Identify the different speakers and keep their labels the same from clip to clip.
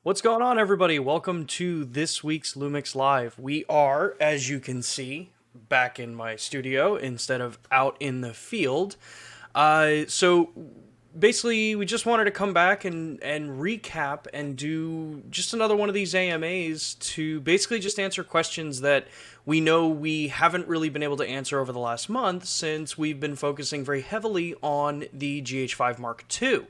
Speaker 1: What's going on, everybody? Welcome to this week's Lumix Live. We are, as you can see, back in my studio instead of out in the field. So basically, we just wanted to come back and recap and do just another one of these AMAs to basically just answer questions that we know we haven't really been able to answer over the last month since we've been focusing very heavily on the GH5 Mark II.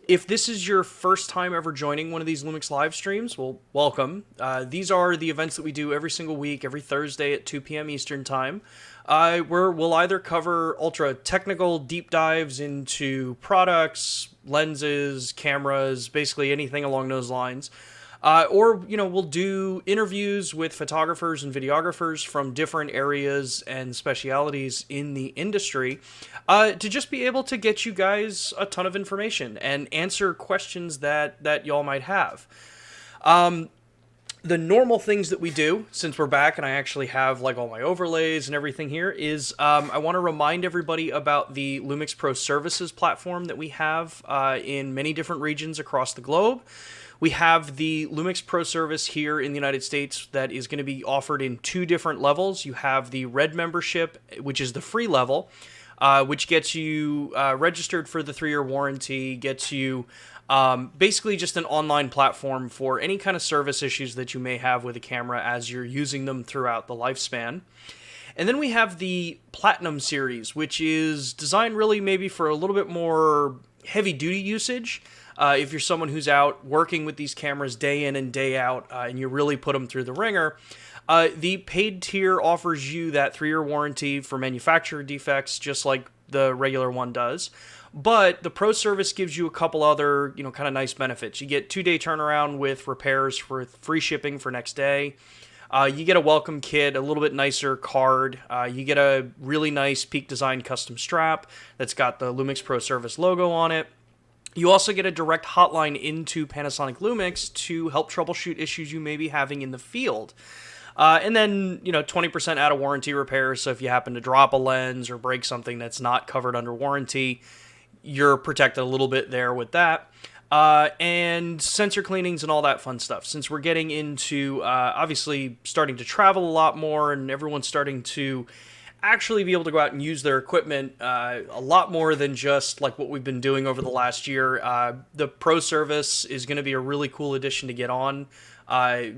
Speaker 1: If this is your first time ever joining one of these Lumix live streams, well, welcome. These are the events that we do every single week, every Thursday at 2 p.m. Eastern Time, where we'll either cover ultra technical deep dives into products, lenses, cameras, basically anything along those lines. Or we'll do interviews with photographers and videographers from different areas and specialities in the industry to just be able to get you guys a ton of information and answer questions that y'all might have. The normal things that we do, since we're back and I actually have like all my overlays and everything here, is I want to remind everybody about the Lumix Pro Services platform that we have in many different regions across the globe. We have the Lumix Pro Service here in the United States that is going to be offered in two different levels. You have the Red membership, which is the free level, which gets you registered for the 3-year warranty, gets you basically just an online platform for any kind of service issues that you may have with a camera as you're using them throughout the lifespan. And then we have the Platinum series, which is designed really maybe for a little bit more heavy-duty usage. If you're someone who's out working with these cameras day in and day out, and you really put them through the ringer, the paid tier offers you that 3-year warranty for manufacturer defects, just like the regular one does. But the Pro Service gives you a couple other, kind of nice benefits. You get 2-day turnaround with repairs for free shipping for next day. You get a welcome kit, a little bit nicer card. You get a really nice Peak Design custom strap that's got the Lumix Pro Service logo on it. You also get a direct hotline into Panasonic Lumix to help troubleshoot issues you may be having in the field. And then, 20% out of warranty repairs. So if you happen to drop a lens or break something that's not covered under warranty, you're protected a little bit there with that. And sensor cleanings and all that fun stuff. Since we're getting into, obviously, starting to travel a lot more and everyone's starting to actually be able to go out and use their equipment a lot more than just like what we've been doing over the last year. The Pro Service is going to be a really cool addition to get on,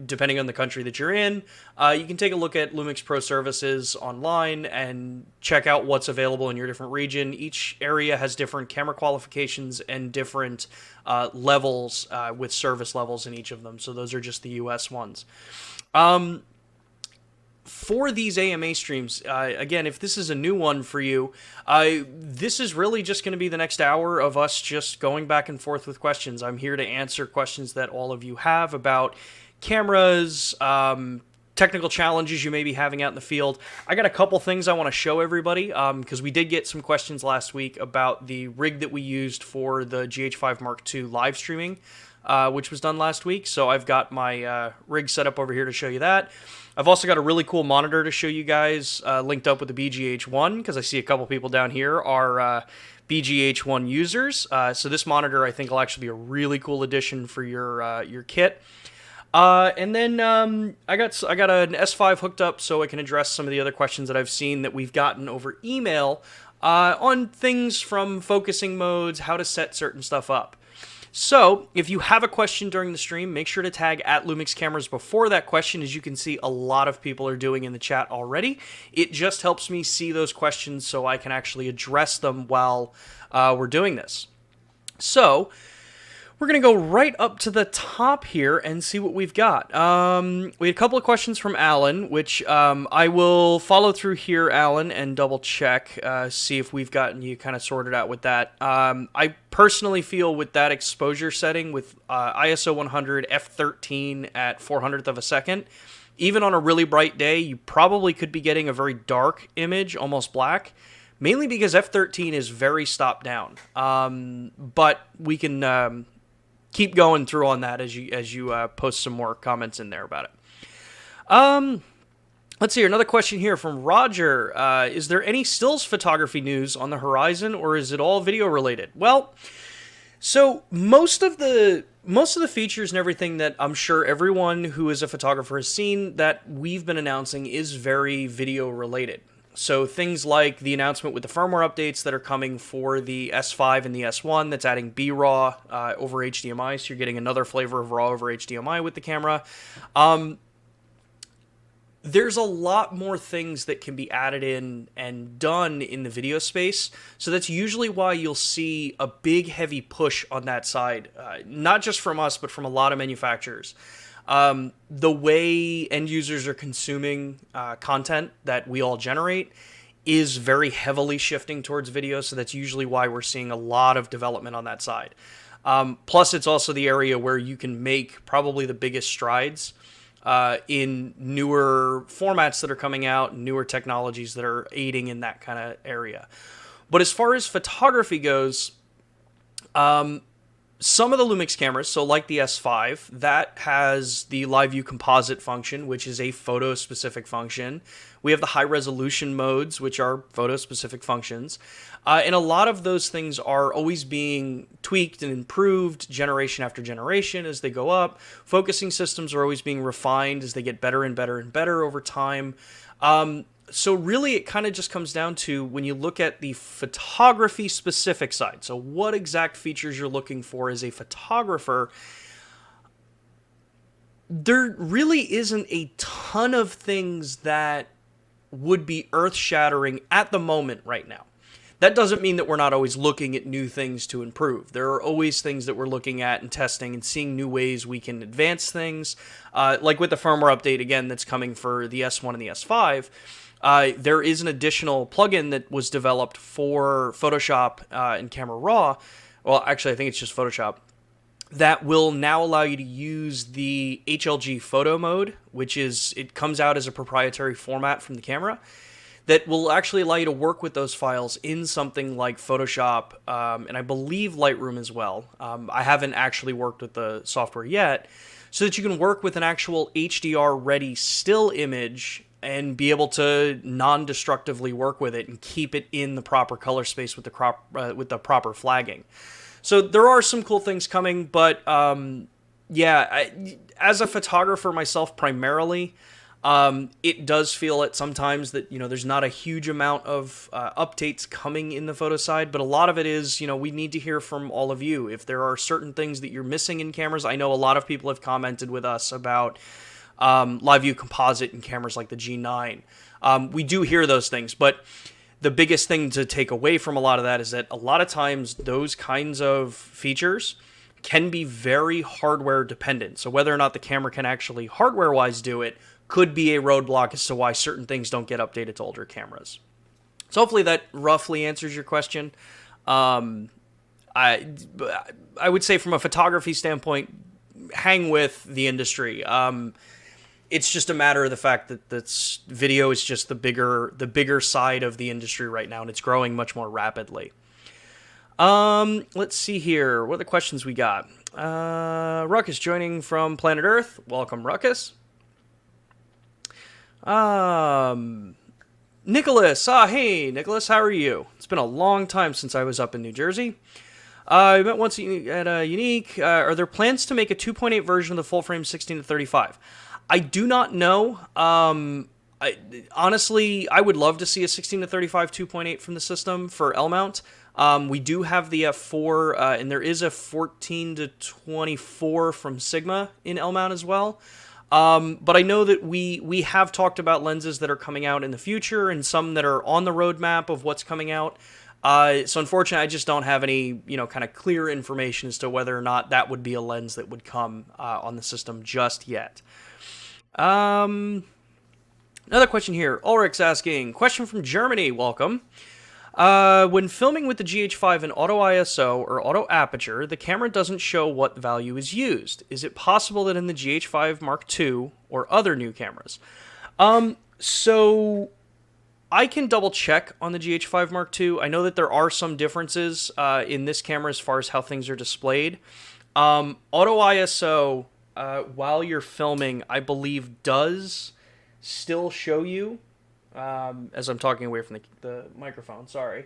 Speaker 1: depending on the country that you're in. You can take a look at Lumix Pro Services online and check out what's available in your different region. Each area has different camera qualifications and different levels with service levels in each of them. So those are just the US ones. For these AMA streams, again, if this is a new one for you, this is really just going to be the next hour of us just going back and forth with questions. I'm here to answer questions that all of you have about cameras, technical challenges you may be having out in the field. I got a couple things I want to show everybody, because we did get some questions last week about the rig that we used for the GH5 Mark II live streaming, which was done last week. So I've got my rig set up over here to show you that. I've also got a really cool monitor to show you guys, linked up with the BGH1, because I see a couple people down here are BGH1 users. So this monitor I think will actually be a really cool addition for your kit. And then I got an S5 hooked up so I can address some of the other questions that I've seen that we've gotten over email on things from focusing modes, how to set certain stuff up. So, if you have a question during the stream, make sure to tag at Lumix Cameras before that question, as you can see a lot of people are doing in the chat already. It just helps me see those questions so I can actually address them while we're doing this. So, we're going to go right up to the top here and see what we've got. We had a couple of questions from Alan, which I will follow through here, Alan, and double check, see if we've gotten you kind of sorted out with that. I personally feel with that exposure setting with ISO 100 f13 at 400th of a second, even on a really bright day, you probably could be getting a very dark image, almost black, mainly because f13 is very stopped down. But we can keep going through on that as you post some more comments in there about it. Let's see here, another question here from Roger. Is there any stills photography news on the horizon, or is it all video related? Well, So most of the features and everything that I'm sure everyone who is a photographer has seen that we've been announcing is very video related. So things like the announcement with the firmware updates that are coming for the S5 and the S1 that's adding B-RAW over HDMI, so you're getting another flavor of RAW over HDMI with the camera. There's a lot more things that can be added in and done in the video space. So that's usually why you'll see a big, heavy push on that side, not just from us, but from a lot of manufacturers. The way end users are consuming content that we all generate is very heavily shifting towards video. So that's usually why we're seeing a lot of development on that side. Plus, it's also the area where you can make probably the biggest strides in newer formats that are coming out, newer technologies that are aiding in that kind of area. But as far as photography goes, some of the Lumix cameras, so like the S5, that has the live view composite function, which is a photo-specific function. We have the high-resolution modes, which are photo-specific functions. And a lot of those things are always being tweaked and improved generation after generation as they go up. Focusing systems are always being refined as they get better and better and better over time. So really, it kind of just comes down to when you look at the photography specific side. So what exact features you're looking for as a photographer, there really isn't a ton of things that would be earth-shattering at the moment right now. That doesn't mean that we're not always looking at new things to improve. There are always things that we're looking at and testing and seeing new ways we can advance things. Like with the firmware update, again, that's coming for the S1 and the S5. There is an additional plugin that was developed for Photoshop and Camera Raw. Well, actually, I think it's just Photoshop. That will now allow you to use the HLG photo mode, which is, it comes out as a proprietary format from the camera, that will actually allow you to work with those files in something like Photoshop, and I believe Lightroom as well. I haven't actually worked with the software yet, so that you can work with an actual HDR-ready still image and be able to non-destructively work with it and keep it in the proper color space with the proper flagging. So there are some cool things coming, but yeah, as a photographer myself primarily, it does feel at sometimes that, there's not a huge amount of updates coming in the photo side, but a lot of it is, we need to hear from all of you. If there are certain things that you're missing in cameras, I know a lot of people have commented with us about live view composite in cameras like the G9. We do hear those things, but the biggest thing to take away from a lot of that is that a lot of times those kinds of features can be very hardware dependent. So whether or not the camera can actually hardware-wise do it could be a roadblock as to why certain things don't get updated to older cameras. So hopefully that roughly answers your question. I would say from a photography standpoint, hang with the industry. It's just a matter of the fact that video is just the bigger side of the industry right now, and it's growing much more rapidly. Let's see here. What are the questions we got? Ruckus joining from Planet Earth. Welcome, Ruckus. Nicholas. Hey, Nicholas, how are you? It's been a long time since I was up in New Jersey. I met once at Unique. Are there plans to make a 2.8 version of the full-frame 16 to 35? I do not know. Honestly, I would love to see a 16 to 35 2.8 from the system for L-mount. We do have the F4, and there is a 14 to 24 from Sigma in L-mount as well. But I know that we have talked about lenses that are coming out in the future and some that are on the roadmap of what's coming out. So unfortunately, I just don't have any, kind of clear information as to whether or not that would be a lens that would come on the system just yet. Another question here. Ulrich's asking, question from Germany, welcome. When filming with the GH5 in auto ISO or auto aperture, the camera doesn't show what value is used. Is it possible that in the GH5 Mark II or other new cameras? So I can double check on the GH5 Mark II. I know that there are some differences in this camera as far as how things are displayed. Auto ISO, while you're filming, I believe does still show you, as I'm talking away from the microphone, sorry.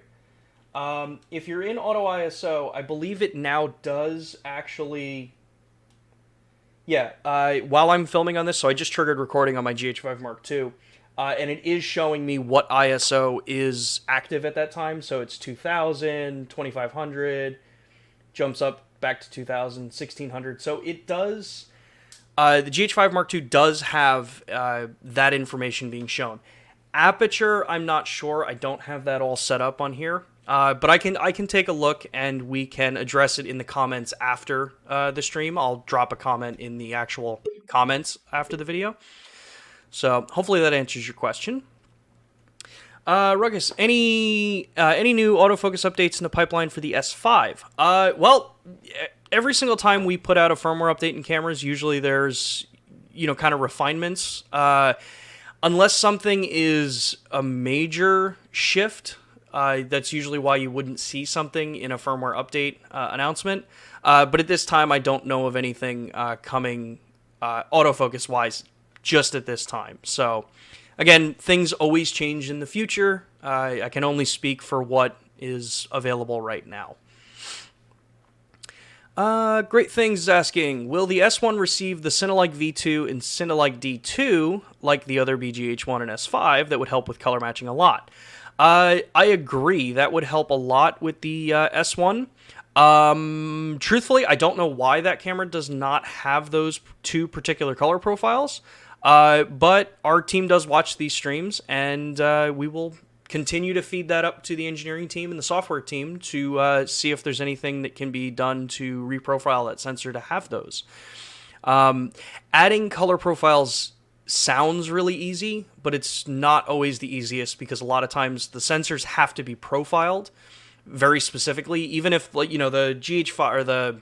Speaker 1: If you're in Auto ISO, I believe it now does actually... Yeah, while I'm filming on this, so I just triggered recording on my GH5 Mark II, and it is showing me what ISO is active at that time. So it's 2000, 2500, jumps up back to 2000, 1600. So it does... the GH5 Mark II does have that information being shown. Aperture, I'm not sure. I don't have that all set up on here. But I can take a look, and we can address it in the comments after the stream. I'll drop a comment in the actual comments after the video. So hopefully that answers your question. Ruckus, any new autofocus updates in the pipeline for the S5? Well, every single time we put out a firmware update in cameras, usually there's, kind of refinements. Unless something is a major shift, that's usually why you wouldn't see something in a firmware update announcement. But at this time, I don't know of anything coming autofocus-wise just at this time. So, again, things always change in the future. I can only speak for what is available right now. Great Things is asking, will the S1 receive the Cinelike V2 and Cinelike D2 like the other BGH1 and S5 that would help with color matching a lot? I agree. That would help a lot with the S1. Truthfully, I don't know why that camera does not have those two particular color profiles, but our team does watch these streams, and we will continue to feed that up to the engineering team and the software team to see if there's anything that can be done to reprofile that sensor to have those. Adding color profiles sounds really easy, but it's not always the easiest, because a lot of times the sensors have to be profiled very specifically. Even if, the GH5 or the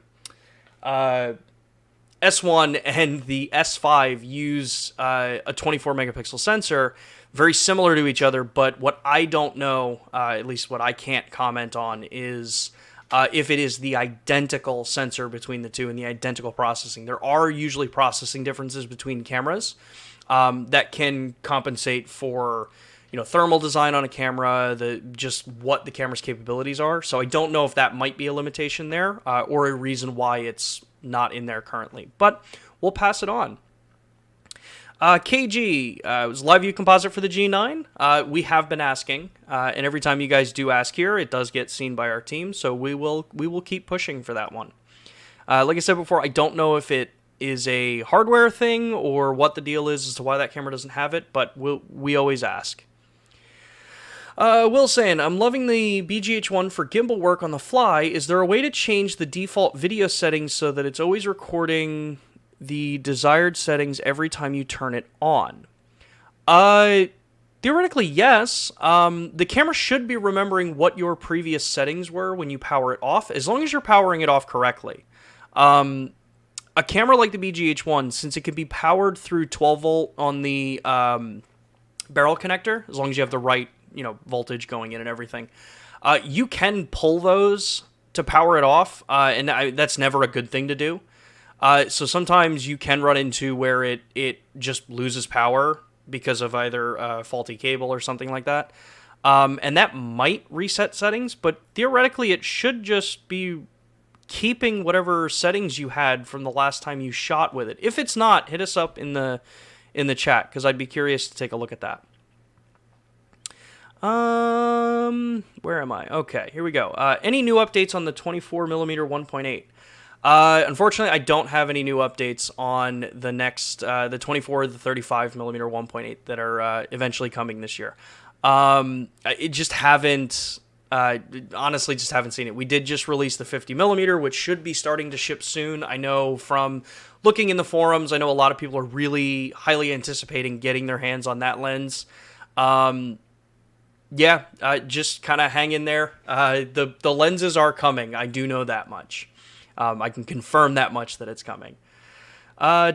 Speaker 1: S1 and the S5 use a 24 megapixel sensor, very similar to each other, but what I don't know, at least what I can't comment on, is if it is the identical sensor between the two and the identical processing. There are usually processing differences between cameras that can compensate for, thermal design on a camera, just what the camera's capabilities are. So I don't know if that might be a limitation there, or a reason why it's not in there currently. But we'll pass it on. KG, was live view composite for the G9? We have been asking, and every time you guys do ask here, it does get seen by our team, so we will keep pushing for that one. Like I said before, I don't know if it is a hardware thing or what the deal is as to why that camera doesn't have it, but we always ask. Will saying, I'm loving the BGH1 for gimbal work on the fly. Is there a way to change the default video settings so that it's always recording the desired settings every time you turn it on? Theoretically, yes. The camera should be remembering what your previous settings were when you power it off, as long as you're powering it off correctly. A camera like the BGH1, since it can be powered through 12 volt on the barrel connector, as long as you have the right voltage going in and everything, you can pull those to power it off, and that's never a good thing to do. So sometimes you can run into where it just loses power because of either a faulty cable or something like that. And that might reset settings, but theoretically it should just be keeping whatever settings you had from the last time you shot with it. If it's not, hit us up in the chat, because I'd be curious to take a look at that. Where am I? Okay, here we go. Any new updates on the 24mm 1.8? Unfortunately, I don't have any new updates on the next, the 24 or the 35mm 1.8 that are eventually coming this year. It just haven't, honestly, just haven't seen it. We did just release the 50mm, which should be starting to ship soon. I know from looking in the forums, I know a lot of people are really highly anticipating getting their hands on that lens. Yeah, just kind of hang in there. The lenses are coming. I do know that much. I can confirm that much, that it's coming.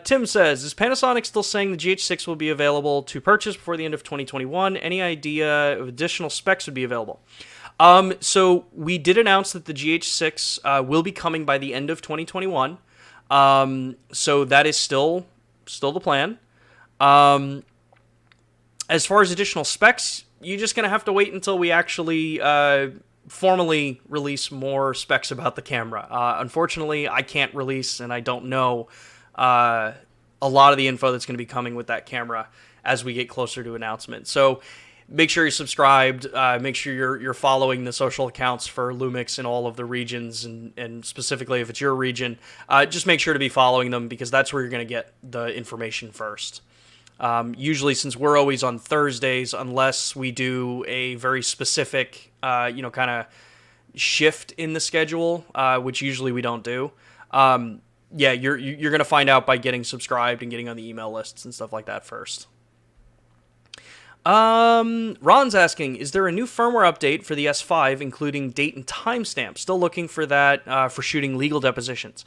Speaker 1: Tim says, is Panasonic still saying the GH6 will be available to purchase before the end of 2021? Any idea of additional specs would be available? So we did announce that the GH6 will be coming by the end of 2021. So that is still the plan. As far as additional specs, you're just going to have to wait until we actually formally release more specs about the camera. Unfortunately, I can't release, and I don't know a lot of the info that's going to be coming with that camera as we get closer to announcement. So make sure you're subscribed. Make sure you're following the social accounts for Lumix in all of the regions, and specifically if it's your region, just make sure to be following them, because that's where you're going to get the information first. Usually, since we're always on Thursdays, unless we do a very specific, kind of shift in the schedule, which usually we don't do. You're going to find out by getting subscribed and getting on the email lists and stuff like that first. Ron's asking, is there a new firmware update for the S5, including date and timestamp? Still looking for that for shooting legal depositions.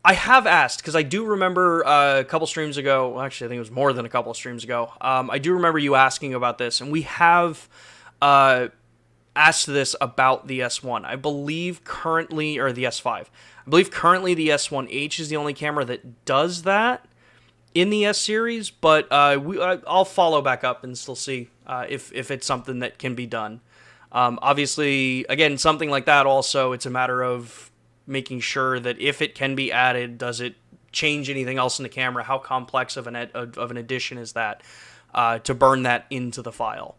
Speaker 1: I have asked, because I do remember a couple streams ago, well, actually I think it was more than a couple of streams ago, I do remember you asking about this, and we have asked this about the S1. I believe currently, or the S5, I believe currently the S1H is the only camera that does that in the S series, but I'll follow back up and still see if it's something that can be done. Obviously, again, something like that also, it's a matter of making sure that if it can be added, does it change anything else in the camera? How complex of an addition is that to burn that into the file?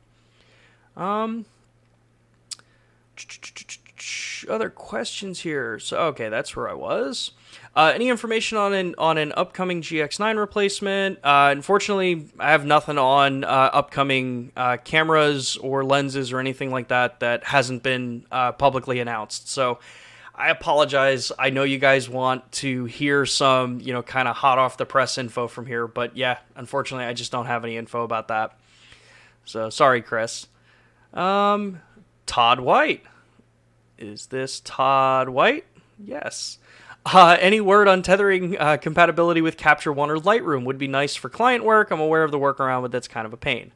Speaker 1: Other questions here. So okay, that's where I was. Any information on an upcoming GX9 replacement? Unfortunately, I have nothing on upcoming cameras or lenses or anything like that hasn't been publicly announced. So I apologize. I know you guys want to hear some, kind of hot off the press info from here, but yeah, unfortunately, I just don't have any info about that. So sorry, Chris. Todd White. Is this Todd White? Yes. Any word on tethering compatibility with Capture One or Lightroom would be nice for client work. I'm aware of the workaround, but that's kind of a pain.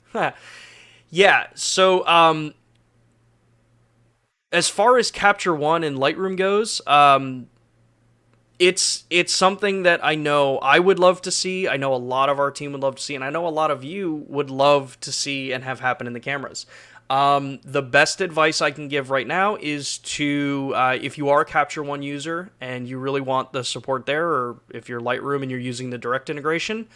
Speaker 1: Yeah, so as far as Capture One and Lightroom goes, it's something that I know I would love to see. I know a lot of our team would love to see, and I know a lot of you would love to see and have happen in the cameras. The best advice I can give right now is to, if you are a Capture One user and you really want the support there, or if you're Lightroom and you're using the direct integration,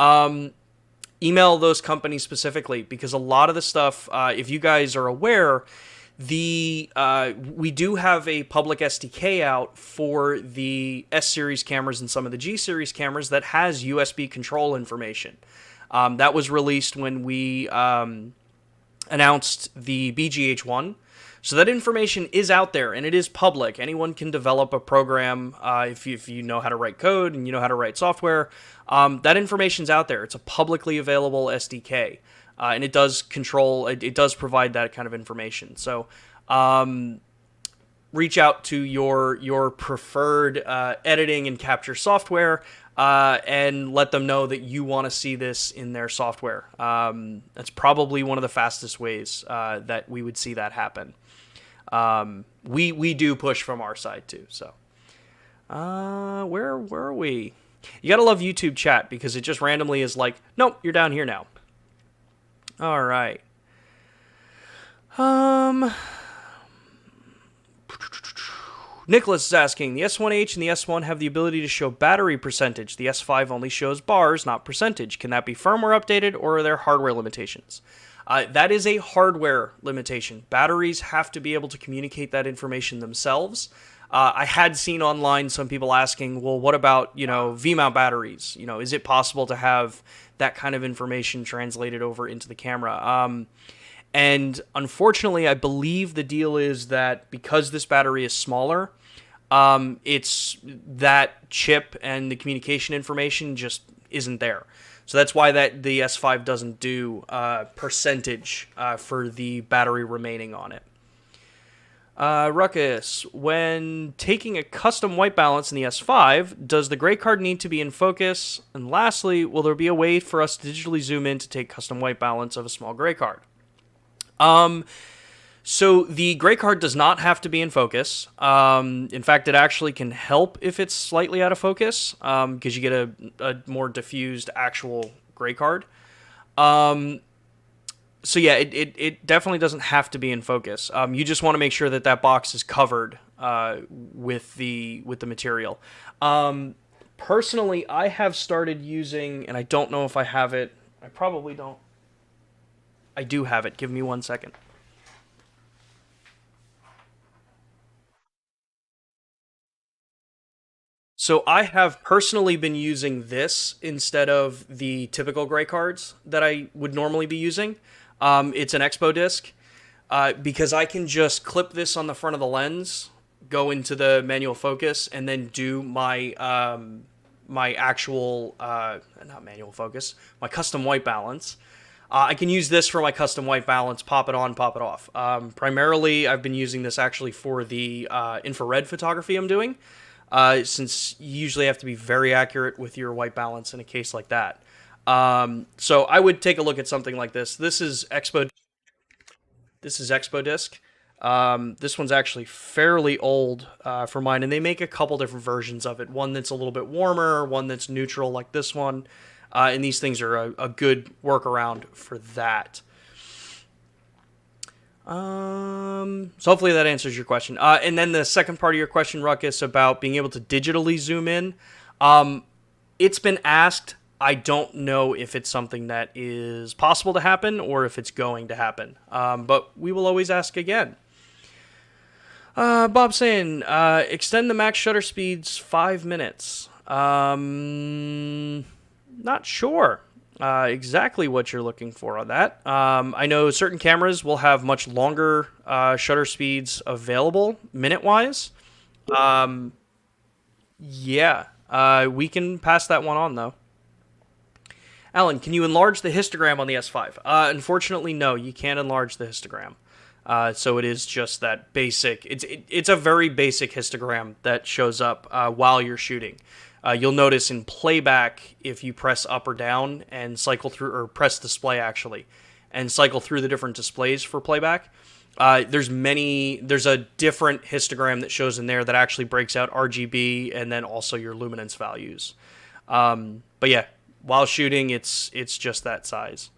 Speaker 1: email those companies specifically, because a lot of the stuff, if you guys are aware, we do have a public SDK out for the S-Series cameras and some of the G-Series cameras that has USB control information. That was released when we announced the BGH1. So that information is out there, and it is public. Anyone can develop a program if you know how to write code and you know how to write software. That information's out there. It's a publicly available SDK. And it does provide that kind of information. So reach out to your preferred editing and capture software and let them know that you want to see this in their software. That's probably one of the fastest ways that we would see that happen. We do push from our side too. So where are we? You gotta love YouTube chat, because it just randomly is like, nope, you're down here now. All right. Nicholas is asking, the S1H and the S1 have the ability to show battery percentage. The S5 only shows bars, not percentage. Can that be firmware updated, or are there hardware limitations? That is a hardware limitation. Batteries have to be able to communicate that information themselves. I had seen online some people asking, well, what about, V-mount batteries? Is it possible to have that kind of information translated over into the camera? And unfortunately, I believe the deal is that because this battery is smaller, it's that chip and the communication information just isn't there. So that's why the S5 doesn't do percentage for the battery remaining on it. Ruckus, when taking a custom white balance in the S5, does the gray card need to be in focus? And lastly, will there be a way for us to digitally zoom in to take custom white balance of a small gray card? So the gray card does not have to be in focus. In fact, it actually can help if it's slightly out of focus, because you get a more diffused actual gray card. So yeah, it definitely doesn't have to be in focus. You just want to make sure that that box is covered with the material. Personally, I have started using, and I don't know if I have it. I probably don't. I do have it. Give me 1 second. So I have personally been using this instead of the typical gray cards that I would normally be using. It's an Expodisc because I can just clip this on the front of the lens, go into the manual focus, and then do my my actual not manual focus, my custom white balance. I can use this for my custom white balance, pop it on, pop it off. Primarily, I've been using this actually for the infrared photography I'm doing, since you usually have to be very accurate with your white balance in a case like that. So I would take a look at something like this. This is Expodisc. This one's actually fairly old for mine, and they make a couple different versions of it. One that's a little bit warmer, one that's neutral like this one. And these things are a good workaround for that. So hopefully that answers your question. And then the second part of your question, Ruckus, about being able to digitally zoom in. It's been asked. I don't know if it's something that is possible to happen or if it's going to happen. But we will always ask again. Bob saying, extend the max shutter speeds 5 minutes. Not sure exactly what you're looking for on that. I know certain cameras will have much longer shutter speeds available minute-wise. Yeah, we can pass that one on, though. Alan, can you enlarge the histogram on the S5? Unfortunately, no, you can't enlarge the histogram. So it is just that basic. It's a very basic histogram that shows up while you're shooting. You'll notice in playback, if you press up or down and cycle through, or press display actually, and cycle through the different displays for playback, there's a different histogram that shows in there that actually breaks out RGB and then also your luminance values. But yeah, while shooting, it's just that size.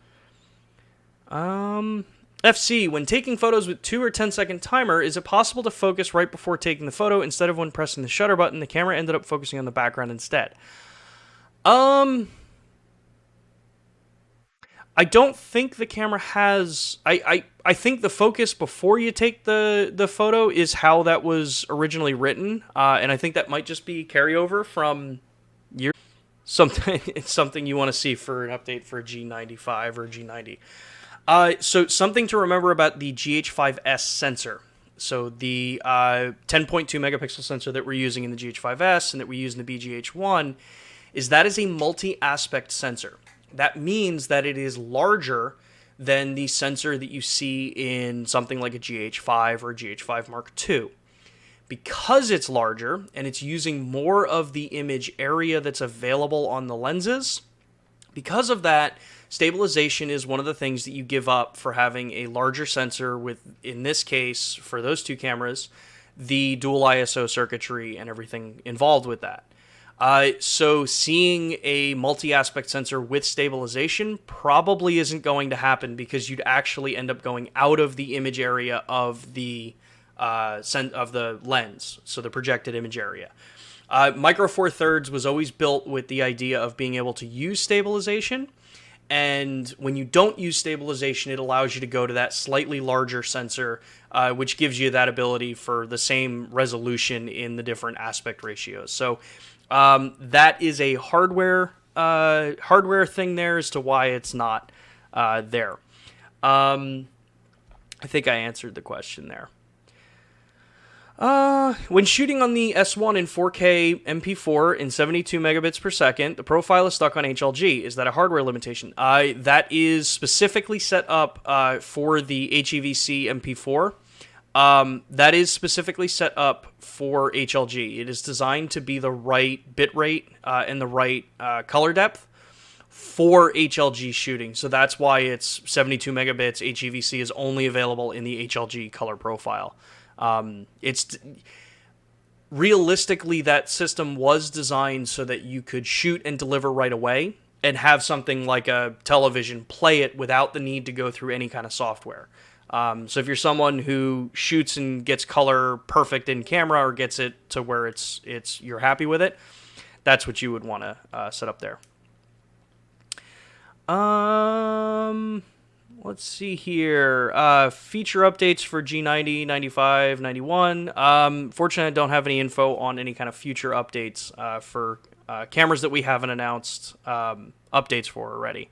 Speaker 1: FC, when taking photos with 2 or 10-second timer, is it possible to focus right before taking the photo instead of when pressing the shutter button? The camera ended up focusing on the background instead. I don't think the camera has... I think the focus before you take the photo is how that was originally written, and I think that might just be carryover from your... It's something you want to see for an update for G95 or G90. So something to remember about the GH5S sensor. So the 10.2 megapixel sensor that we're using in the GH5S and that we use in the BGH1 is that is a multi-aspect sensor. That means that it is larger than the sensor that you see in something like a GH5 or a GH5 Mark II. Because it's larger and it's using more of the image area that's available on the lenses, because of that, stabilization is one of the things that you give up for having a larger sensor with, in this case, for those two cameras, the dual ISO circuitry and everything involved with that. So seeing a multi-aspect sensor with stabilization probably isn't going to happen because you'd actually end up going out of the image area of the lens, so the projected image area. Micro Four Thirds was always built with the idea of being able to use stabilization, and when you don't use stabilization, it allows you to go to that slightly larger sensor, which gives you that ability for the same resolution in the different aspect ratios. So that is a hardware thing there as to why it's not there. I think I answered the question there. When shooting on the S1 in 4K MP4 in 72 megabits per second, the profile is stuck on HLG. Is that a hardware limitation? That is specifically set up for the HEVC MP4. That is specifically set up for HLG. It is designed to be the right bitrate and the right color depth for HLG shooting. So that's why it's 72 megabits. HEVC is only available in the HLG color profile. It's realistically, that system was designed so that you could shoot and deliver right away. and have something like a television play it without the need to go through any kind of software. So if you're someone who shoots and gets color perfect in camera or gets it to where you're happy with it, that's what you would want to set up there. Let's see here. Feature updates for G90, 95, 91. Fortunately, I don't have any info on any kind of future updates for cameras that we haven't announced updates for already.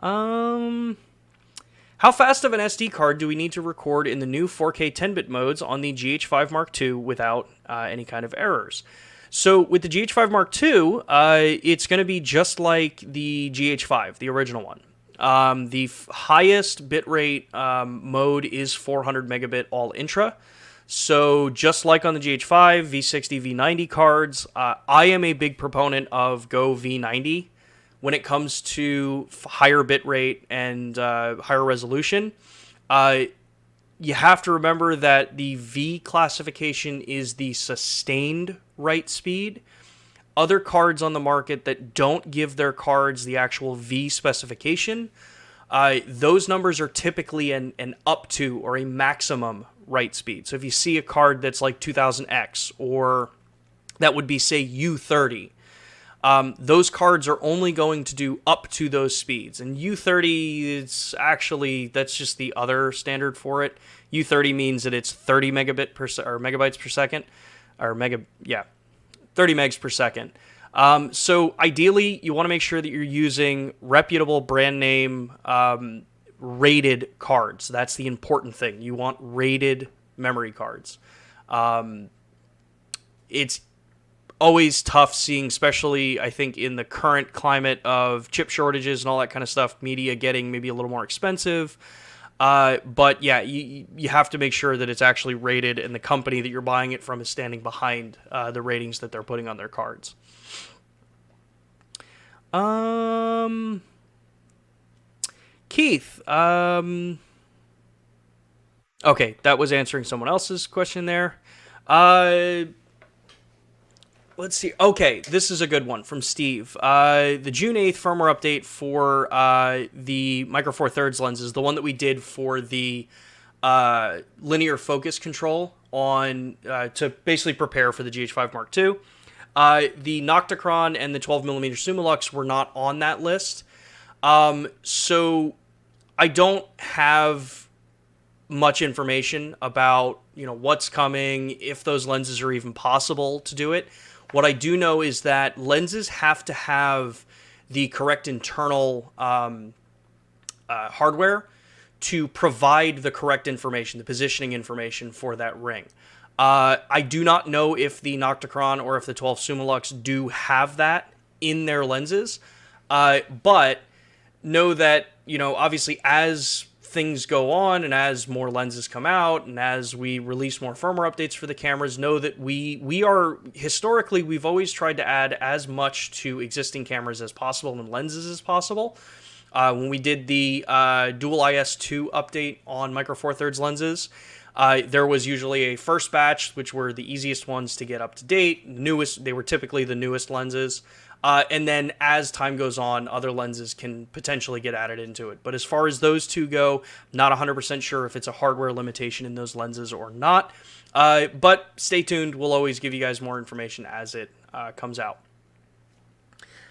Speaker 1: How fast of an SD card do we need to record in the new 4K 10-bit modes on the GH5 Mark II without any kind of errors? So with the GH5 Mark II, it's going to be just like the GH5, the original one. The highest bitrate mode is 400 megabit all intra. So just like on the GH5, V60, V90 cards, I am a big proponent of Go V90 when it comes to higher bitrate and higher resolution. You have to remember that the V classification is the sustained write speed. Other cards on the market that don't give their cards the actual V specification, those numbers are typically an up to or a maximum write speed. So if you see a card that's like 2000X, or that would be, say, U30, those cards are only going to do up to those speeds. And U30, that's just the other standard for it. U30 means that it's 30 megabytes per second, or 30 megs per second. So ideally, you want to make sure that you're using reputable brand name rated cards. That's the important thing. You want rated memory cards. It's always tough seeing, especially I think in the current climate of chip shortages and all that kind of stuff, media getting maybe a little more expensive. But yeah, you have to make sure that it's actually rated and the company that you're buying it from is standing behind the ratings that they're putting on their cards. Keith, okay, that was answering someone else's question there. Let's see. Okay, this is a good one from Steve. The June 8th firmware update for the Micro Four Thirds lenses, the one that we did for the linear focus control on to basically prepare for the GH5 Mark II. The Nocticron and the 12mm Summilux were not on that list. So I don't have much information about, what's coming, if those lenses are even possible to do it. What I do know is that lenses have to have the correct internal hardware to provide the correct information, the positioning information for that ring. I do not know if the Nocticron or if the 12 Summilux do have that in their lenses, but know that, obviously as things go on and as more lenses come out and as we release more firmware updates for the cameras, know that we are, historically, we've always tried to add as much to existing cameras as possible and lenses as possible. When we did the Dual IS2 update on Micro Four Thirds lenses, there was usually a first batch, which were the easiest ones to get up to date. They were typically the newest lenses. And then as time goes on, other lenses can potentially get added into it. But as far as those two go, not 100% sure if it's a hardware limitation in those lenses or not. But stay tuned. We'll always give you guys more information as it comes out.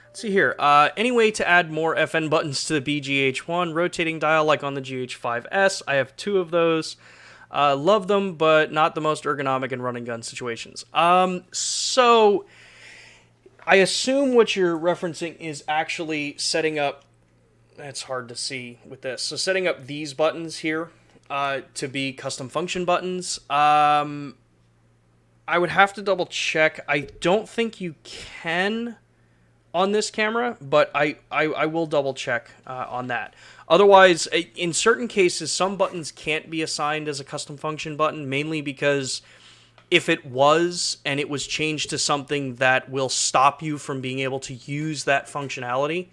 Speaker 1: Let's see here. Any way to add more FN buttons to the BGH1 rotating dial like on the GH5S? I have 2 of those. Love them, but not the most ergonomic in running gun situations. So I assume what you're referencing is actually setting up, that's hard to see with this, so setting up these buttons here to be custom function buttons. I would have to double check. I don't think you can on this camera, but I will double check on that. Otherwise, in certain cases, some buttons can't be assigned as a custom function button, mainly because if it was, and it was changed to something that will stop you from being able to use that functionality,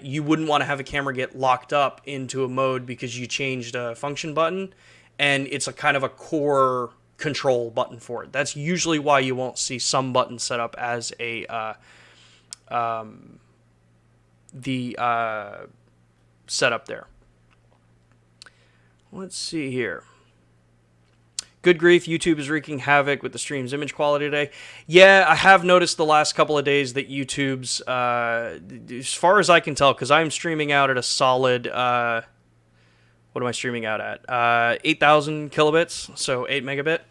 Speaker 1: you wouldn't want to have a camera get locked up into a mode because you changed a function button, and it's a kind of a core control button for it. That's usually why you won't see some buttons set up as a setup there. Let's see here. Good grief, YouTube is wreaking havoc with the stream's image quality today. Yeah, I have noticed the last couple of days that YouTube's, as far as I can tell, because I'm streaming out at a solid, what am I streaming out at? 8,000 kilobits, so 8 megabit.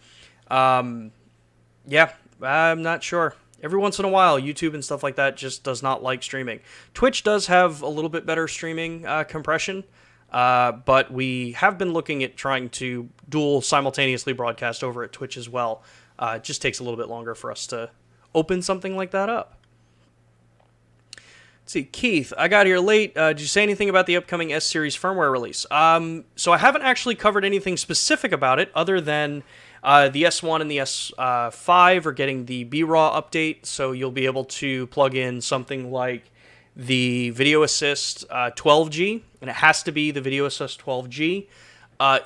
Speaker 1: Yeah, I'm not sure. Every once in a while, YouTube and stuff like that just does not like streaming. Twitch does have a little bit better streaming compression, but we have been looking at trying to dual simultaneously broadcast over at Twitch as well. It just takes a little bit longer for us to open something like that up. Let's see, Keith, I got here late. Did you say anything about the upcoming S-Series firmware release? So I haven't actually covered anything specific about it other than the S1 and the S5 are getting the BRAW update, so you'll be able to plug in something like the Video Assist 12G, and it has to be the Video Assist 12G,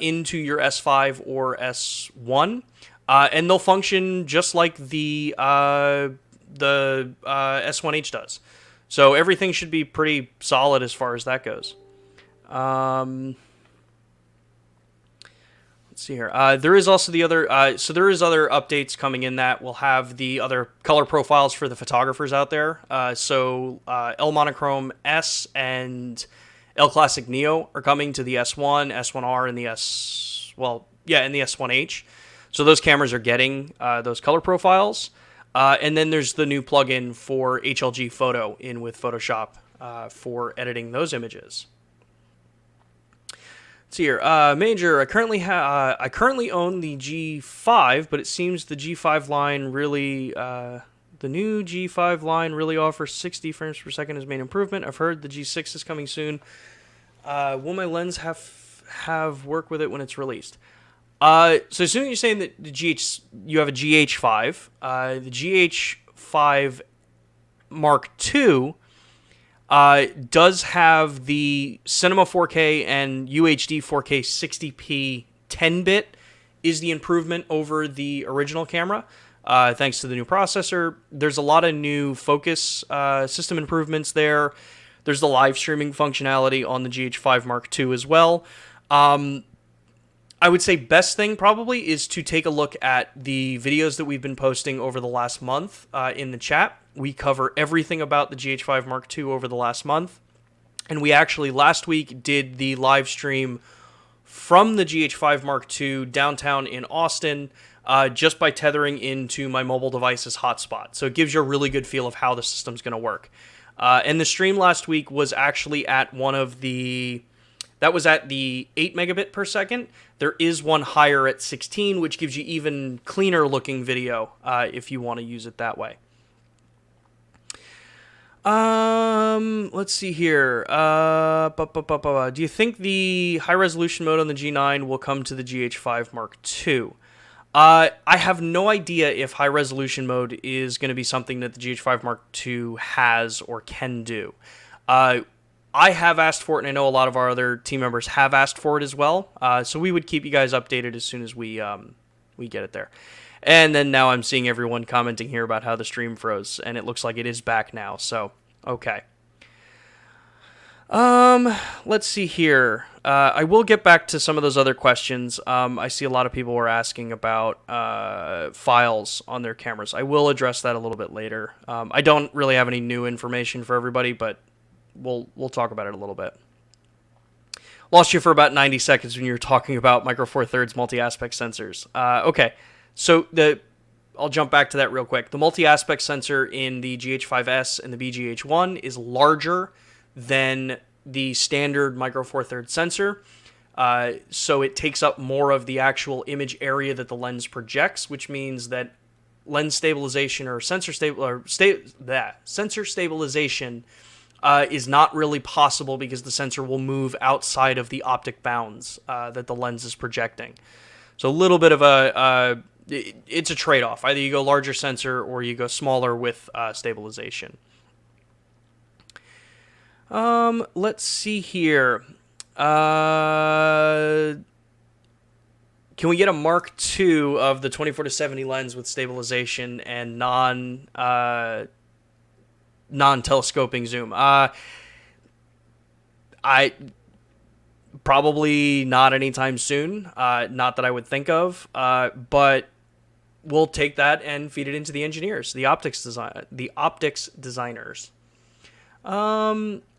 Speaker 1: into your S5 or S1, and they'll function just like the S1H does. So everything should be pretty solid as far as that goes. Let's see here. There is also the other. So there is other updates coming in that will have the other color profiles for the photographers out there. L Monochrome S and L Classic Neo are coming to the S1, S1R, and the and the S1H. So those cameras are getting those color profiles. And then there's the new plugin for HLG Photo in with Photoshop for editing those images. Let's see here. Major, I currently own the G5, but it seems the G5 line really, the new G5 line really offers 60 frames per second as main improvement. I've heard the G6 is coming soon. Will my lens have work with it when it's released? So assuming you're saying that you have a GH5, the GH5 Mark II does have the Cinema 4K and UHD 4K 60p 10-bit is the improvement over the original camera. Thanks to the new processor. There's a lot of new focus system improvements there. There's the live streaming functionality on the GH5 Mark II as well. I would say best thing probably is to take a look at the videos that we've been posting over the last month in the chat. We cover everything about the GH5 Mark II over the last month. And we actually last week did the live stream from the GH5 Mark II downtown in Austin just by tethering into my mobile device's hotspot. So it gives you a really good feel of how the system's going to work. And the stream last week was actually at that was at the 8 megabit per second. There is one higher at 16, which gives you even cleaner looking video if you want to use it that way. Let's see here. Do you think the high resolution mode on the G9 will come to the GH5 Mark II? I have no idea if high resolution mode is going to be something that the GH5 Mark II has or can do. I have asked for it, and I know a lot of our other team members have asked for it as well. So we would keep you guys updated as soon as we get it there. And then now I'm seeing everyone commenting here about how the stream froze, and it looks like it is back now. So okay. Let's see here. I will get back to some of those other questions. I see a lot of people were asking about files on their cameras. I will address that a little bit later. I don't really have any new information for everybody, but we'll talk about it a little bit. Lost you for about 90 seconds when you were talking about Micro Four Thirds multi-aspect sensors. Okay, so I'll jump back to that real quick. The multi-aspect sensor in the GH5S and the BGH1 is larger than the standard Micro Four Thirds sensor, so it takes up more of the actual image area that the lens projects, which means that lens stabilization or sensor stabilization is not really possible because the sensor will move outside of the optic bounds that the lens is projecting. So a little bit of it's a trade-off. Either you go larger sensor or you go smaller with stabilization. Let's see here. Can we get a Mark II of the 24-70 lens with stabilization and non-telescoping zoom? I probably not anytime soon. Not that I would think of, but we'll take that and feed it into the engineers, the optics designers.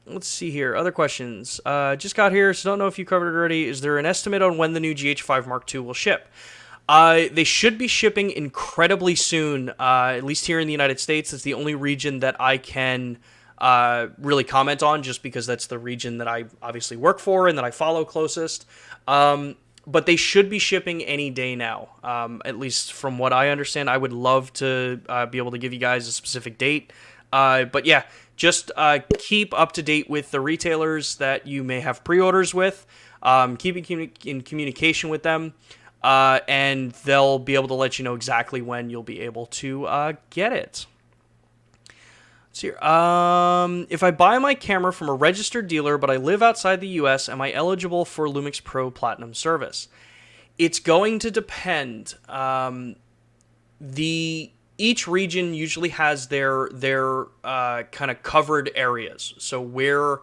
Speaker 1: Let's see here. Other questions. Just got here, so don't know if you covered it already. Is there an estimate on when the new GH5 Mark II will ship? They should be shipping incredibly soon, at least here in the United States. It's the only region that I can really comment on, just because that's the region that I obviously work for and that I follow closest. But they should be shipping any day now, at least from what I understand. I would love to be able to give you guys a specific date. But yeah, just keep up to date with the retailers that you may have pre-orders with. Keep in communication with them, and they'll be able to let you know exactly when you'll be able to get it. Let's see here. If I buy my camera from a registered dealer, but I live outside the US, am I eligible for Lumix Pro Platinum service? It's going to depend. Each region usually has their kind of covered areas. So where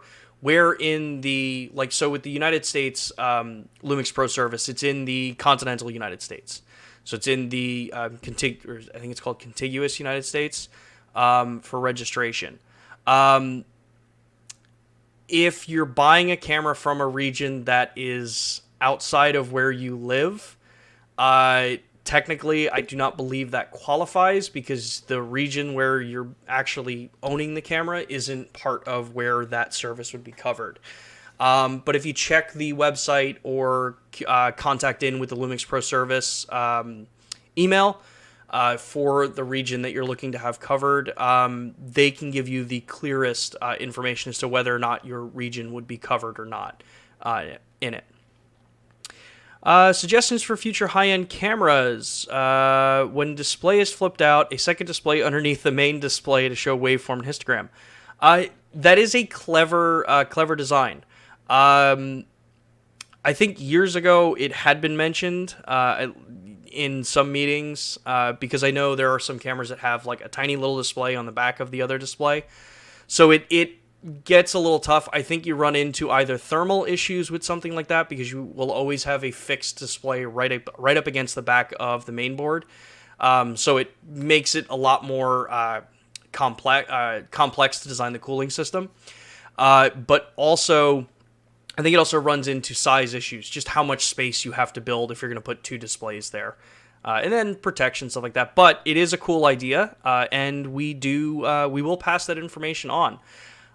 Speaker 1: in the, like, so with the United States Lumix Pro service, it's in the continental United States. So it's in the I think it's called contiguous United States. For registration. If you're buying a camera from a region that is outside of where you live, technically I do not believe that qualifies, because the region where you're actually owning the camera isn't part of where that service would be covered. But if you check the website or contact in with the Lumix Pro Service email, for the region that you're looking to have covered, they can give you the clearest information as to whether or not your region would be covered or not in it. Suggestions for future high-end cameras. When display is flipped out, a second display underneath the main display to show waveform and histogram. That is a clever design. I think years ago it had been mentioned in some meetings, because I know there are some cameras that have like a tiny little display on the back of the other display. So it gets a little tough. I think you run into either thermal issues with something like that, because you will always have a fixed display right up against the back of the main board. So it makes it a lot more complex to design the cooling system. But also, I think it also runs into size issues, just how much space you have to build if you're going to put two displays there. And then protection, stuff like that. But it is a cool idea, and we will pass that information on.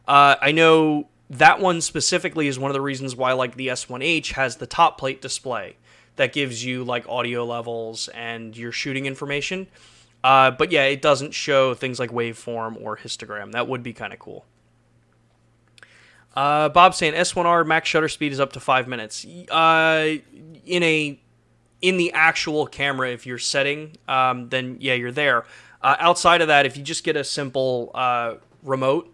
Speaker 1: I know that one specifically is one of the reasons why, like, the S1H has the top plate display that gives you like audio levels and your shooting information. But yeah, it doesn't show things like waveform or histogram. That would be kind of cool. Bob's saying S1R max shutter speed is up to 5 minutes. In the actual camera, if you're setting, then yeah, you're there. Outside of that, if you just get a simple remote,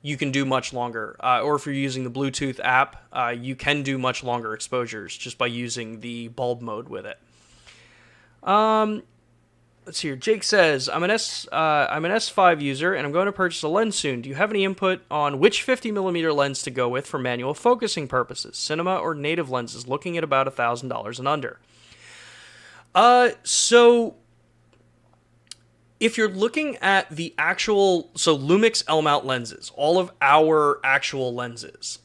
Speaker 1: you can do much longer. Or if you're using the Bluetooth app, you can do much longer exposures just by using the bulb mode with it. Let's see here. Jake says, I'm an S5 user, and I'm going to purchase a lens soon. Do you have any input on which 50mm lens to go with for manual focusing purposes? Cinema or native lenses, looking at about $1,000 and under. So if you're looking at the actual, so Lumix L-mount lenses, all of our actual lenses,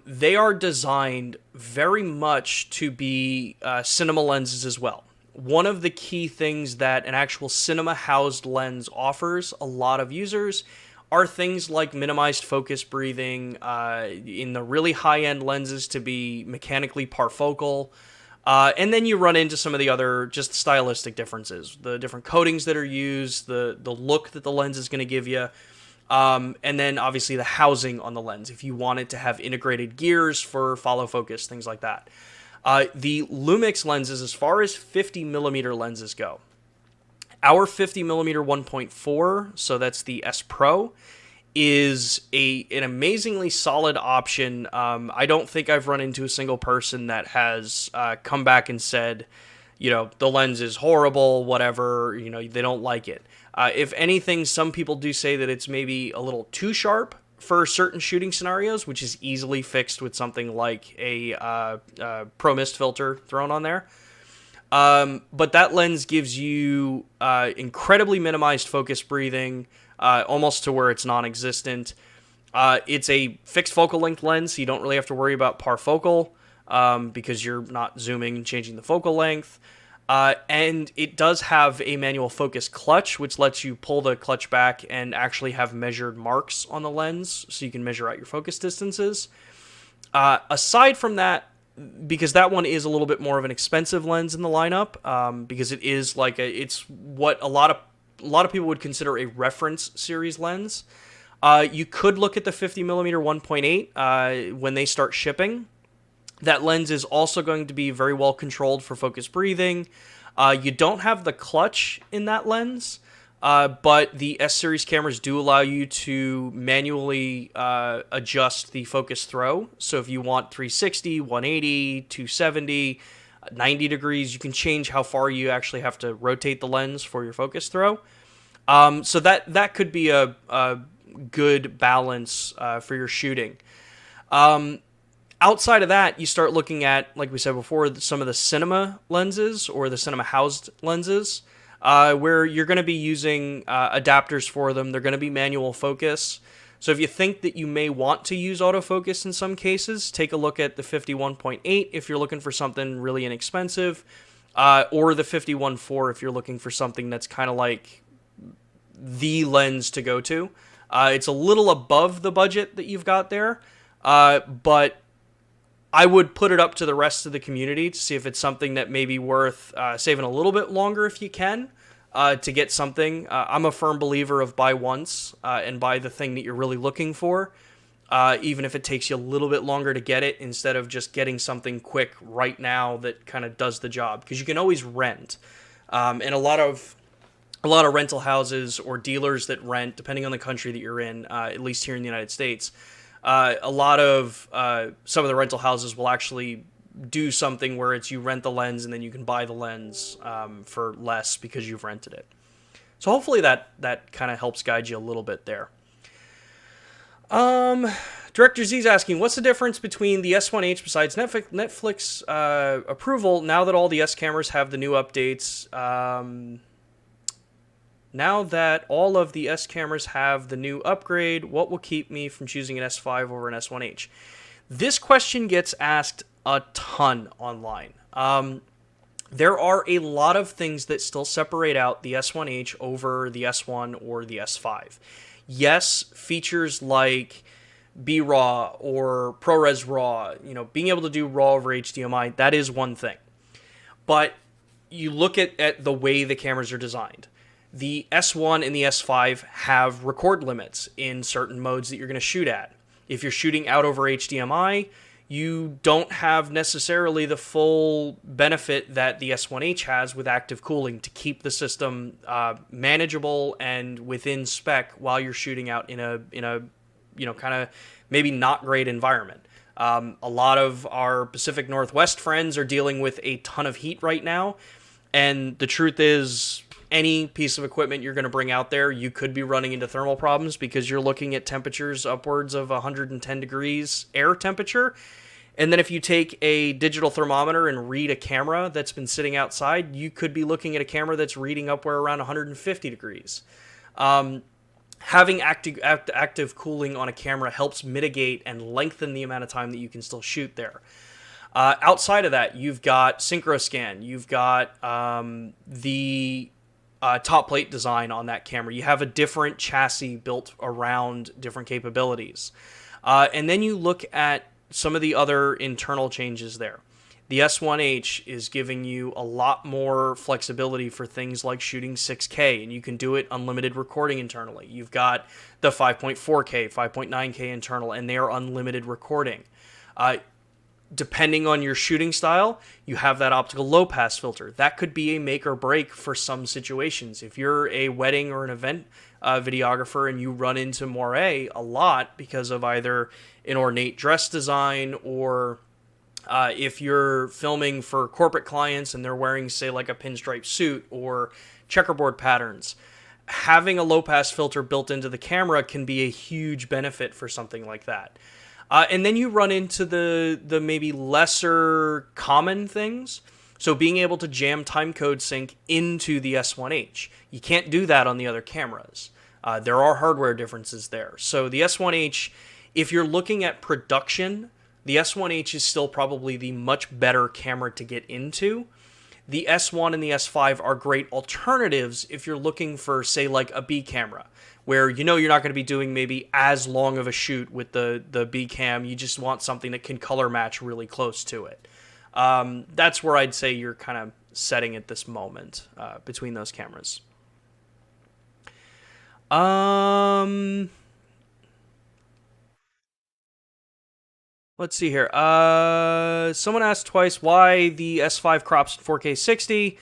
Speaker 1: they are designed very much to be cinema lenses as well. One of the key things that an actual cinema-housed lens offers a lot of users are things like minimized focus breathing, in the really high-end lenses to be mechanically parfocal, and then you run into some of the other just stylistic differences, the different coatings that are used, the look that the lens is going to give you, and then obviously the housing on the lens, if you want it to have integrated gears for follow focus, things like that. The Lumix lenses, as far as 50mm lenses go, our 50mm 1.4, so that's the S Pro, is an amazingly solid option. I don't think I've run into a single person that has come back and said, you know, the lens is horrible, whatever, you know, they don't like it. If anything, some people do say that it's maybe a little too sharp for certain shooting scenarios, which is easily fixed with something like a Pro Mist filter thrown on there. But that lens gives you incredibly minimized focus breathing, almost to where it's non-existent. It's a fixed focal length lens, so you don't really have to worry about parfocal because you're not zooming and changing the focal length. And it does have a manual focus clutch, which lets you pull the clutch back and actually have measured marks on the lens, so you can measure out your focus distances. Aside from that, because that one is a little bit more of an expensive lens in the lineup, because it is like it's what a lot of people would consider a reference series lens. You could look at the 50mm 1.8 when they start shipping. That lens is also going to be very well controlled for focus breathing. You don't have the clutch in that lens, but the S-series cameras do allow you to manually adjust the focus throw. So if you want 360, 180, 270, 90 degrees, you can change how far you actually have to rotate the lens for your focus throw. So that could be a good balance for your shooting. Outside of that, you start looking at, like we said before, some of the cinema lenses or the cinema housed lenses, where you're going to be using adapters for them. They're going to be manual focus. So if you think that you may want to use autofocus in some cases, take a look at the 51.8 if you're looking for something really inexpensive, or the 51.4 if you're looking for something that's kind of like the lens to go to. It's a little above the budget that you've got there, but I would put it up to the rest of the community to see if it's something that may be worth saving a little bit longer if you can to get something. I'm a firm believer of buy once and buy the thing that you're really looking for, even if it takes you a little bit longer to get it, instead of just getting something quick right now that kind of does the job, because you can always rent. And a lot of rental houses or dealers that rent, depending on the country that you're in, at least here in the United States, a lot of some of the rental houses will actually do something where it's you rent the lens and then you can buy the lens for less because you've rented it. So hopefully that kind of helps guide you a little bit there. Director Z's asking, what's the difference between the S1H besides Netflix approval now that all the S cameras have the new updates? Now that all of the S cameras have the new upgrade, what will keep me from choosing an S5 over an S1H? This question gets asked a ton online. There are a lot of things that still separate out the S1H over the S1 or the S5. Yes, features like B-RAW or ProRes RAW, being able to do RAW over HDMI, that is one thing. But you look at the way the cameras are designed. The S1 and the S5 have record limits in certain modes that you're going to shoot at. If you're shooting out over HDMI, you don't have necessarily the full benefit that the S1H has with active cooling to keep the system manageable and within spec while you're shooting out in a kind of maybe not great environment. A lot of our Pacific Northwest friends are dealing with a ton of heat right now, and the truth is, any piece of equipment you're going to bring out there, you could be running into thermal problems because you're looking at temperatures upwards of 110 degrees air temperature. And then if you take a digital thermometer and read a camera that's been sitting outside, you could be looking at a camera that's reading upward around 150 degrees. Having active cooling on a camera helps mitigate and lengthen the amount of time that you can still shoot there. Outside of that, you've got SynchroScan, you've got the top plate design on that camera. You have a different chassis built around different capabilities. And then you look at some of the other internal changes there. The S1H is giving you a lot more flexibility for things like shooting 6K, and you can do it unlimited recording internally. You've got the 5.4K, 5.9K internal, and they are unlimited recording. Depending on your shooting style, you have that optical low-pass filter. That could be a make or break for some situations. If you're a wedding or an event videographer and you run into moire a lot because of either an ornate dress design, or if you're filming for corporate clients and they're wearing, say, like a pinstripe suit or checkerboard patterns, having a low pass filter built into the camera can be a huge benefit for something like that. And then you run into the maybe lesser common things. So being able to jam timecode sync into the S1H. You can't do that on the other cameras. There are hardware differences there. So the S1H, if you're looking at production, the S1H is still probably the much better camera to get into. The S1 and the S5 are great alternatives if you're looking for, say, like a B camera, where you know you're not going to be doing maybe as long of a shoot with the B cam. You just want something that can color match really close to it. That's where I'd say you're kind of setting at this moment between those cameras. Let's see here. Someone asked twice why the S5 crops in 4K 60.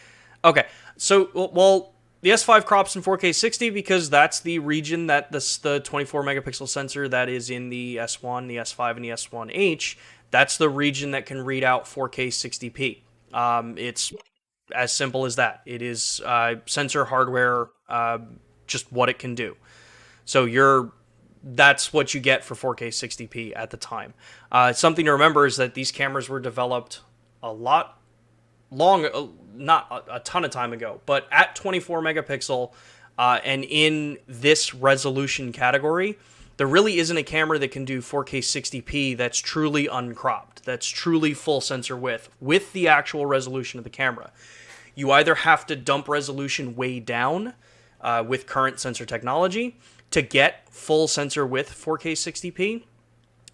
Speaker 1: Okay, so, well, the S5 crops in 4K 60 because that's the region that the 24 megapixel sensor that is in the S1, the S5, and the S1H, that's the region that can read out 4K 60p. It's as simple as that. It is sensor hardware, just what it can do. So that's what you get for 4K 60p at the time. Something to remember is that these cameras were developed not a ton of time ago, but at 24 megapixel and in this resolution category, there really isn't a camera that can do 4K 60p that's truly uncropped, that's truly full sensor width with the actual resolution of the camera. You either have to dump resolution way down with current sensor technology to get full sensor width 4K 60p,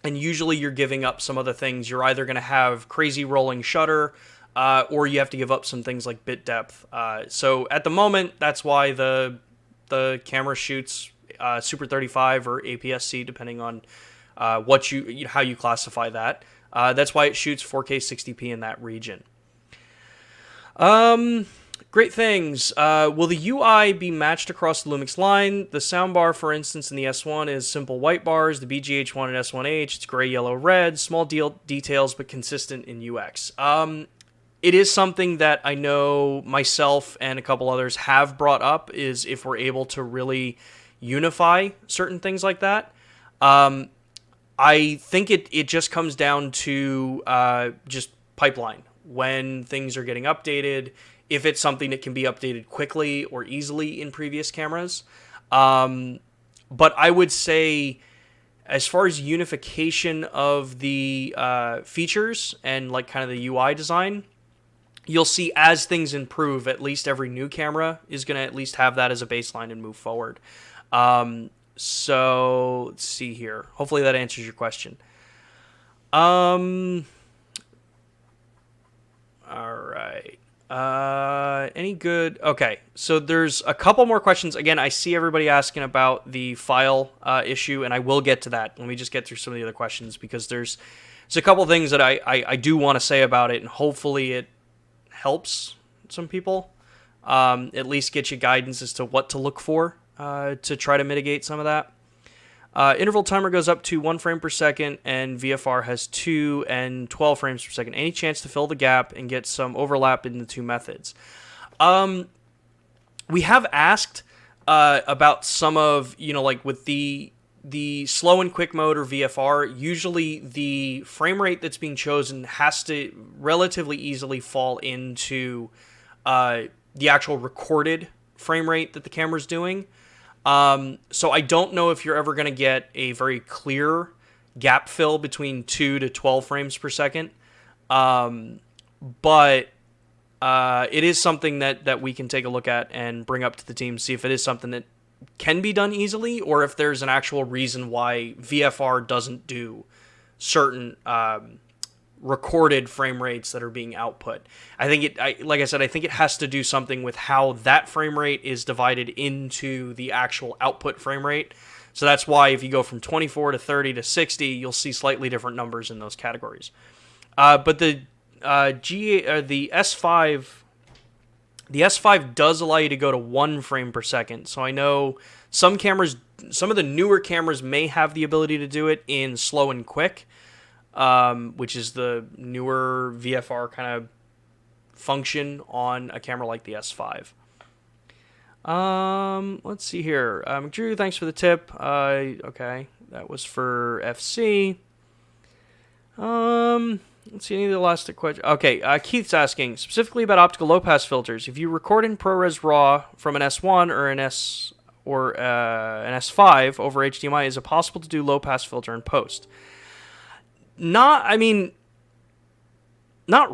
Speaker 1: and usually you're giving up some other things. You're either going to have crazy rolling shutter, or you have to give up some things like bit depth. So at the moment, that's why the camera shoots Super 35 or APS-C, depending on how you classify that. That's why it shoots 4K 60p in that region. Great things. Will the UI be matched across the Lumix line? The soundbar, for instance, in the S1 is simple white bars. The BGH1 and S1H, it's gray, yellow, red. Small details, but consistent in UX. It is something that I know myself and a couple others have brought up, is if we're able to really unify certain things like that. I think it just comes down to just pipeline. When things are getting updated, if it's something that can be updated quickly or easily in previous cameras. But I would say, as far as unification of the features and like kind of the UI design, you'll see as things improve, at least every new camera is going to at least have that as a baseline and move forward. So let's see here. Hopefully that answers your question. All right. Any good? Okay, so there's a couple more questions. Again, I see everybody asking about the file issue, and I will get to that. Let me just get through some of the other questions, because there's a couple things that I do want to say about it, and hopefully it helps some people. At least get you guidance as to what to look for to try to mitigate some of that. Interval timer goes up to 1 frame per second, and VFR has 2 and 12 frames per second. Any chance to fill the gap and get some overlap in the two methods? We have asked about some of, like with the slow and quick mode or VFR, usually the frame rate that's being chosen has to relatively easily fall into the actual recorded frame rate that the camera's doing. So I don't know if you're ever going to get a very clear gap fill between 2 to 12 frames per second. But it is something that we can take a look at and bring up to the team, see if it is something that can be done easily, or if there's an actual reason why VFR doesn't do certain recorded frame rates that are being output. I think like I said, I think it has to do something with how that frame rate is divided into the actual output frame rate. So that's why if you go from 24 to 30 to 60, you'll see slightly different numbers in those categories. But the S5 does allow you to go to 1 frame per second. So I know some of the newer cameras may have the ability to do it in slow and quick, which is the newer VFR kind of function on a camera like the S5. Let's see here. Drew, thanks for the tip. Okay, that was for FC. Let's see any of the last questions. Okay, Keith's asking specifically about optical low pass filters. If you record in ProRes RAW from an S1 or an an S5 over HDMI, is it possible to do low pass filter in post? Not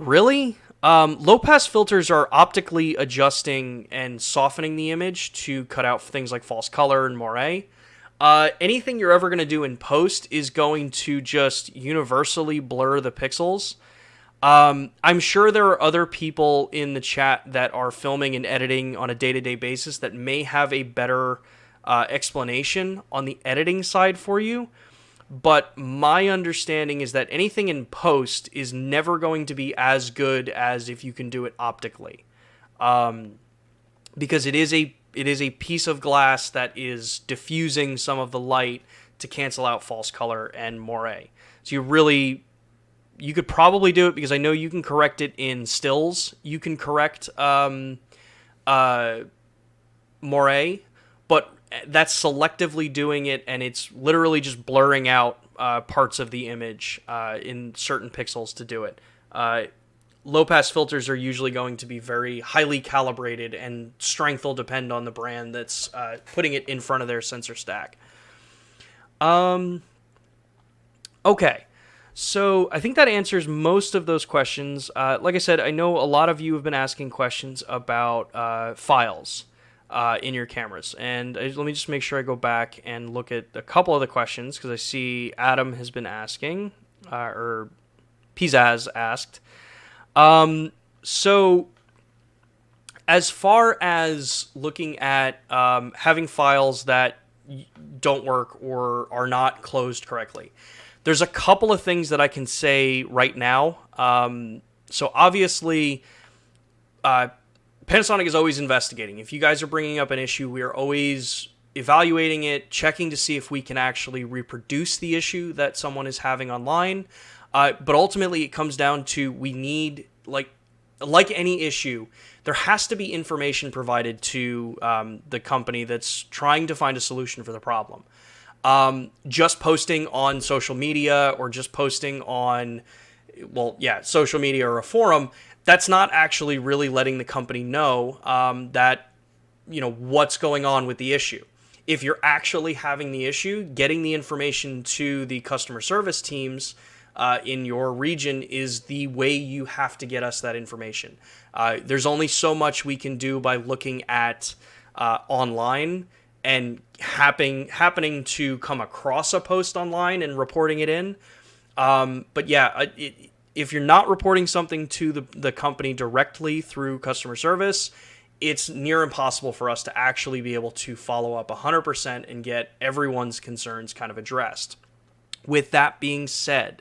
Speaker 1: really. Low pass filters are optically adjusting and softening the image to cut out things like false color and moire. Anything you're ever going to do in post is going to just universally blur the pixels. I'm sure there are other people in the chat that are filming and editing on a day-to-day basis that may have a better explanation on the editing side for you. But my understanding is that anything in post is never going to be as good as if you can do it optically. Because it is a piece of glass that is diffusing some of the light to cancel out false color and moire. So you could probably do it, because I know you can correct it in stills. You can correct moire, but that's selectively doing it, and it's literally just blurring out parts of the image in certain pixels to do it. Low-pass filters are usually going to be very highly calibrated, and strength will depend on the brand that's putting it in front of their sensor stack. Okay, so I think that answers most of those questions. Like I said, I know a lot of you have been asking questions about files in your cameras, and let me just make sure I go back and look at a couple of the questions, because I see Adam has been asking, or Pizzazz asked. So as far as looking at having files that don't work or are not closed correctly, there's a couple of things that I can say right now. So obviously, Panasonic is always investigating. If you guys are bringing up an issue, we are always evaluating it, checking to see if we can actually reproduce the issue that someone is having online. But ultimately, it comes down to, we need, like any issue, there has to be information provided to the company that's trying to find a solution for the problem. Just posting on social media, or just posting on, social media or a forum, that's not actually really letting the company know that, what's going on with the issue. If you're actually having the issue, getting the information to the customer service teams in your region is the way you have to get us that information. There's only so much we can do by looking at online and happening to come across a post online and reporting it in. But yeah, if you're not reporting something to the company directly through customer service, it's near impossible for us to actually be able to follow up 100% and get everyone's concerns kind of addressed. With that being said,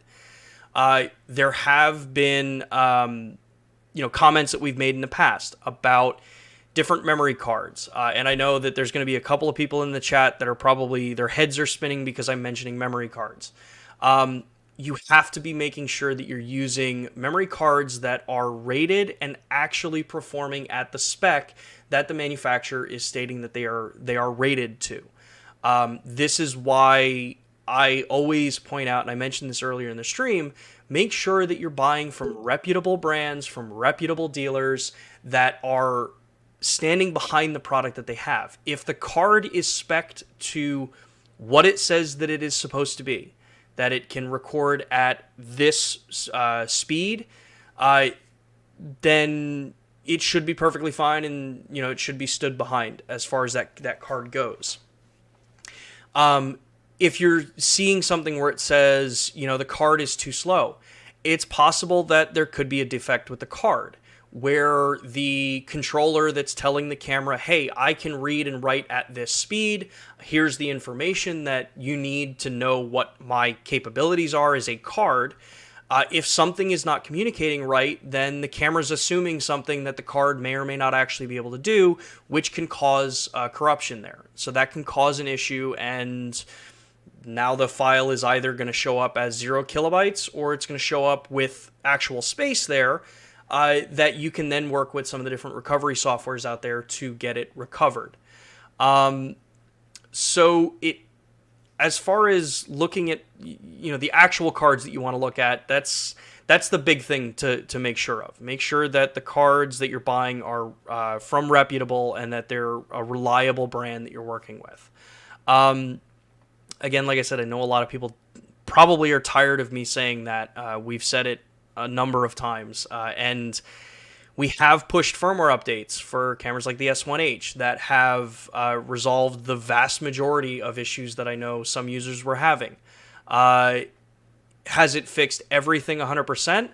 Speaker 1: there have been, comments that we've made in the past about different memory cards. And I know that there's going to be a couple of people in the chat that are probably, their heads are spinning because I'm mentioning memory cards. You have to be making sure that you're using memory cards that are rated and actually performing at the spec that the manufacturer is stating that they are rated to. This is why I always point out, and I mentioned this earlier in the stream, make sure that you're buying from reputable brands, from reputable dealers that are standing behind the product that they have. If the card is spec'd to what it says that it is supposed to be, that it can record at this speed, then it should be perfectly fine, and it should be stood behind as far as that card goes. If you're seeing something where it says, the card is too slow, it's possible that there could be a defect with the card, where the controller that's telling the camera, hey, I can read and write at this speed, here's the information that you need to know what my capabilities are as a card. If something is not communicating right, then the camera's assuming something that the card may or may not actually be able to do, which can cause corruption there. So that can cause an issue, and now the file is either going to show up as 0 kilobytes, or it's going to show up with actual space there. that you can then work with some of the different recovery softwares out there to get it recovered. So as far as looking at, the actual cards that you want to look at, that's the big thing to make sure of. Make sure that the cards that you're buying are from reputable and that they're a reliable brand that you're working with. Again, like I said, I know a lot of people probably are tired of me saying that. We've said it a number of times, and we have pushed firmware updates for cameras like the S1H that have resolved the vast majority of issues that I know some users were having. Has it fixed everything 100%?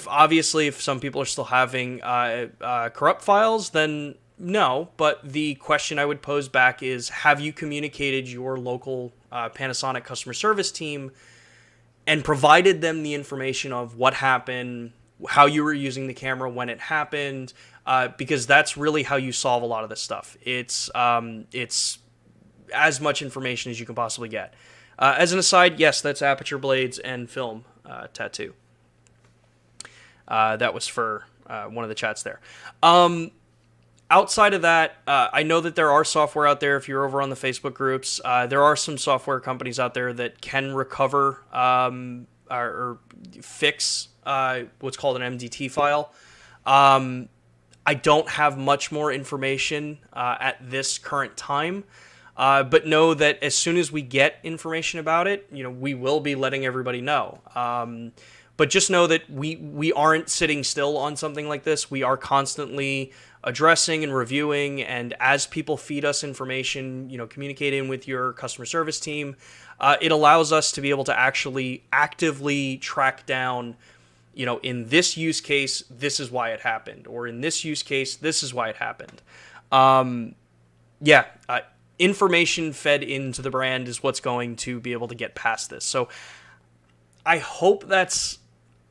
Speaker 1: Obviously, if some people are still having corrupt files, then no. But the question I would pose back is, have you communicated your local Panasonic customer service team and provided them the information of what happened, how you were using the camera when it happened, because that's really how you solve a lot of this stuff. It's as much information as you can possibly get. As an aside, yes, that's aperture blades and film tattoo. That was for one of the chats there. Outside of that, I know that there are software out there. If you're over on the Facebook groups, there are some software companies out there that can recover or fix what's called an MDT file. I don't have much more information at this current time, but know that as soon as we get information about it, we will be letting everybody know. But just know that we aren't sitting still on something like this. We are constantly addressing and reviewing, and as people feed us information, communicating with your customer service team, it allows us to be able to actually actively track down, in this use case, this is why it happened, or in this use case, this is why it happened. Information fed into the brand is what's going to be able to get past this. So I hope that's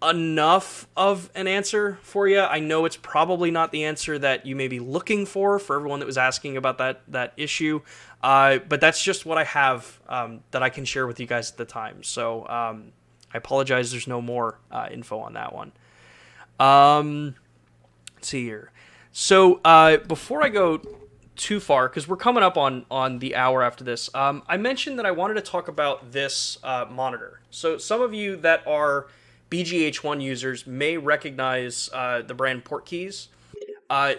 Speaker 1: enough of an answer for you. I know it's probably not the answer that you may be looking for everyone that was asking about that issue, but that's just what I have that I can share with you guys at the time. So I apologize, there's no more info on that one. Let's see here. So before I go too far, because we're coming up on the hour after this, I mentioned that I wanted to talk about this monitor. So some of you that are BGH1 users may recognize the brand Portkeys.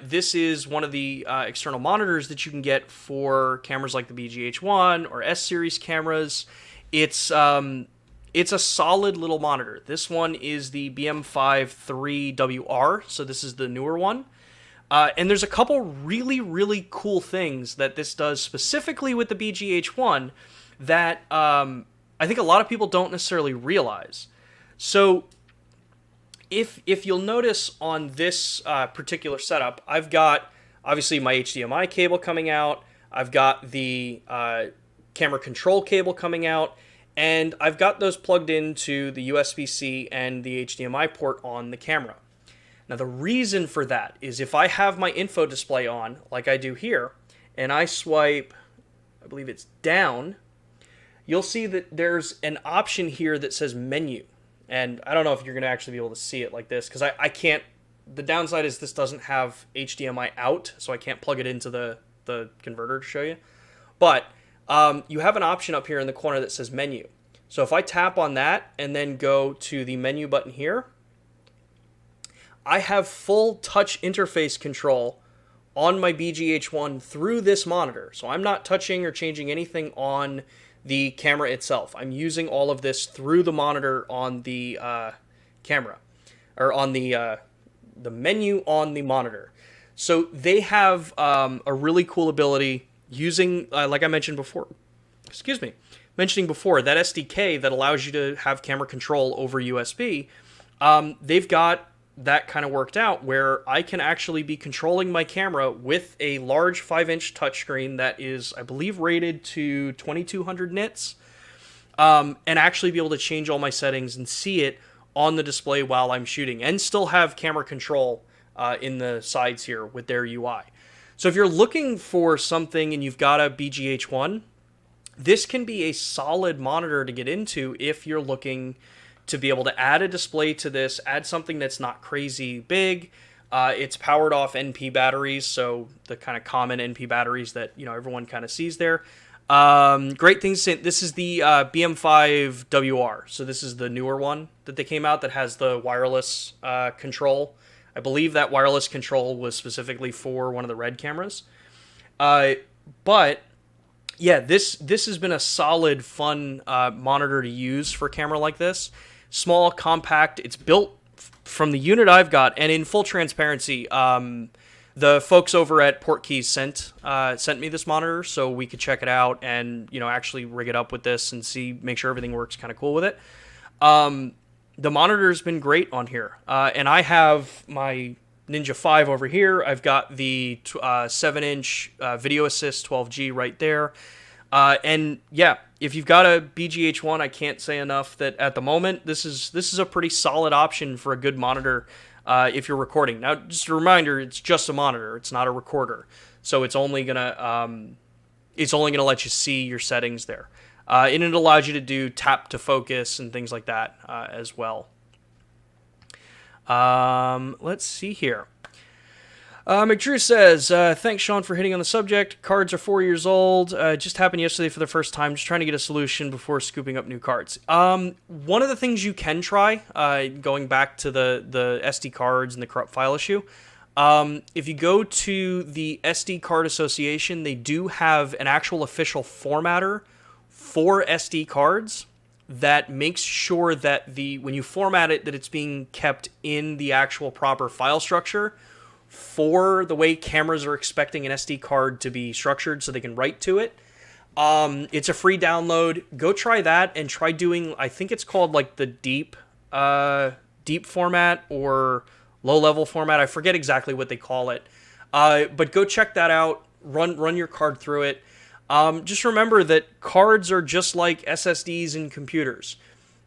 Speaker 1: This is one of the external monitors that you can get for cameras like the BGH1 or S-series cameras. It's a solid little monitor. This one is the BM5-3WR, so this is the newer one. And there's a couple really, really cool things that this does specifically with the BGH1 that I think a lot of people don't necessarily realize. So if you'll notice on this particular setup, I've got obviously my HDMI cable coming out, I've got the camera control cable coming out, and I've got those plugged into the USB-C and the HDMI port on the camera. Now the reason for that is if I have my info display on, like I do here, and I swipe, I believe it's down, you'll see that there's an option here that says menu. And I don't know if you're going to actually be able to see it like this, because I can't, the downside is this doesn't have HDMI out, so I can't plug it into the converter to show you. But you have an option up here in the corner that says menu. So if I tap on that and then go to the menu button here, I have full touch interface control on my BGH1 through this monitor. So I'm not touching or changing anything on the camera itself. I'm using all of this through the monitor on the camera, or on the menu on the monitor. So they have a really cool ability using, like I mentioned before, that SDK that allows you to have camera control over USB. They've got that kind of worked out where I can actually be controlling my camera with a large 5-inch touchscreen that is, I believe, rated to 2200 nits, and actually be able to change all my settings and see it on the display while I'm shooting, and still have camera control in the sides here with their UI. So if you're looking for something and you've got a BGH1, this can be a solid monitor to get into if you're looking to be able to add a display to this, add something that's not crazy big. It's powered off NP batteries, so the kind of common NP batteries that everyone kind of sees there. Great things. This is the BM5WR, so this is the newer one that they came out that has the wireless control. I believe that wireless control was specifically for one of the Red cameras. But yeah, this has been a solid, fun monitor to use for a camera like this. Small, compact. It's built from the unit I've got, and in full transparency, the folks over at Portkeys sent me this monitor so we could check it out and actually rig it up with this and make sure everything works kind of cool with it. The monitor's been great on here, and I have my Ninja 5 over here. I've got the 7-inch Video Assist 12G right there. And yeah, if you've got a BGH1, I can't say enough that at the moment, this is a pretty solid option for a good monitor if you're recording. Now, just a reminder, it's just a monitor. It's not a recorder. So it's only gonna let you see your settings there. And it allows you to do tap to focus and things like that as well. Let's see here. McDrew says, thanks, Sean, for hitting on the subject. Cards are 4 years old. It just happened yesterday for the first time. Just trying to get a solution before scooping up new cards. One of the things you can try, going back to the SD cards and the corrupt file issue, if you go to the SD Card Association, they do have an actual official formatter for SD cards that makes sure that when you format it, that it's being kept in the actual proper file structure for the way cameras are expecting an SD card to be structured so they can write to it. It's a free download. Go try that and try doing, I think it's called like the deep format or low level format. I forget exactly what they call it. But go check that out. Run your card through it. Just remember that cards are just like SSDs in computers.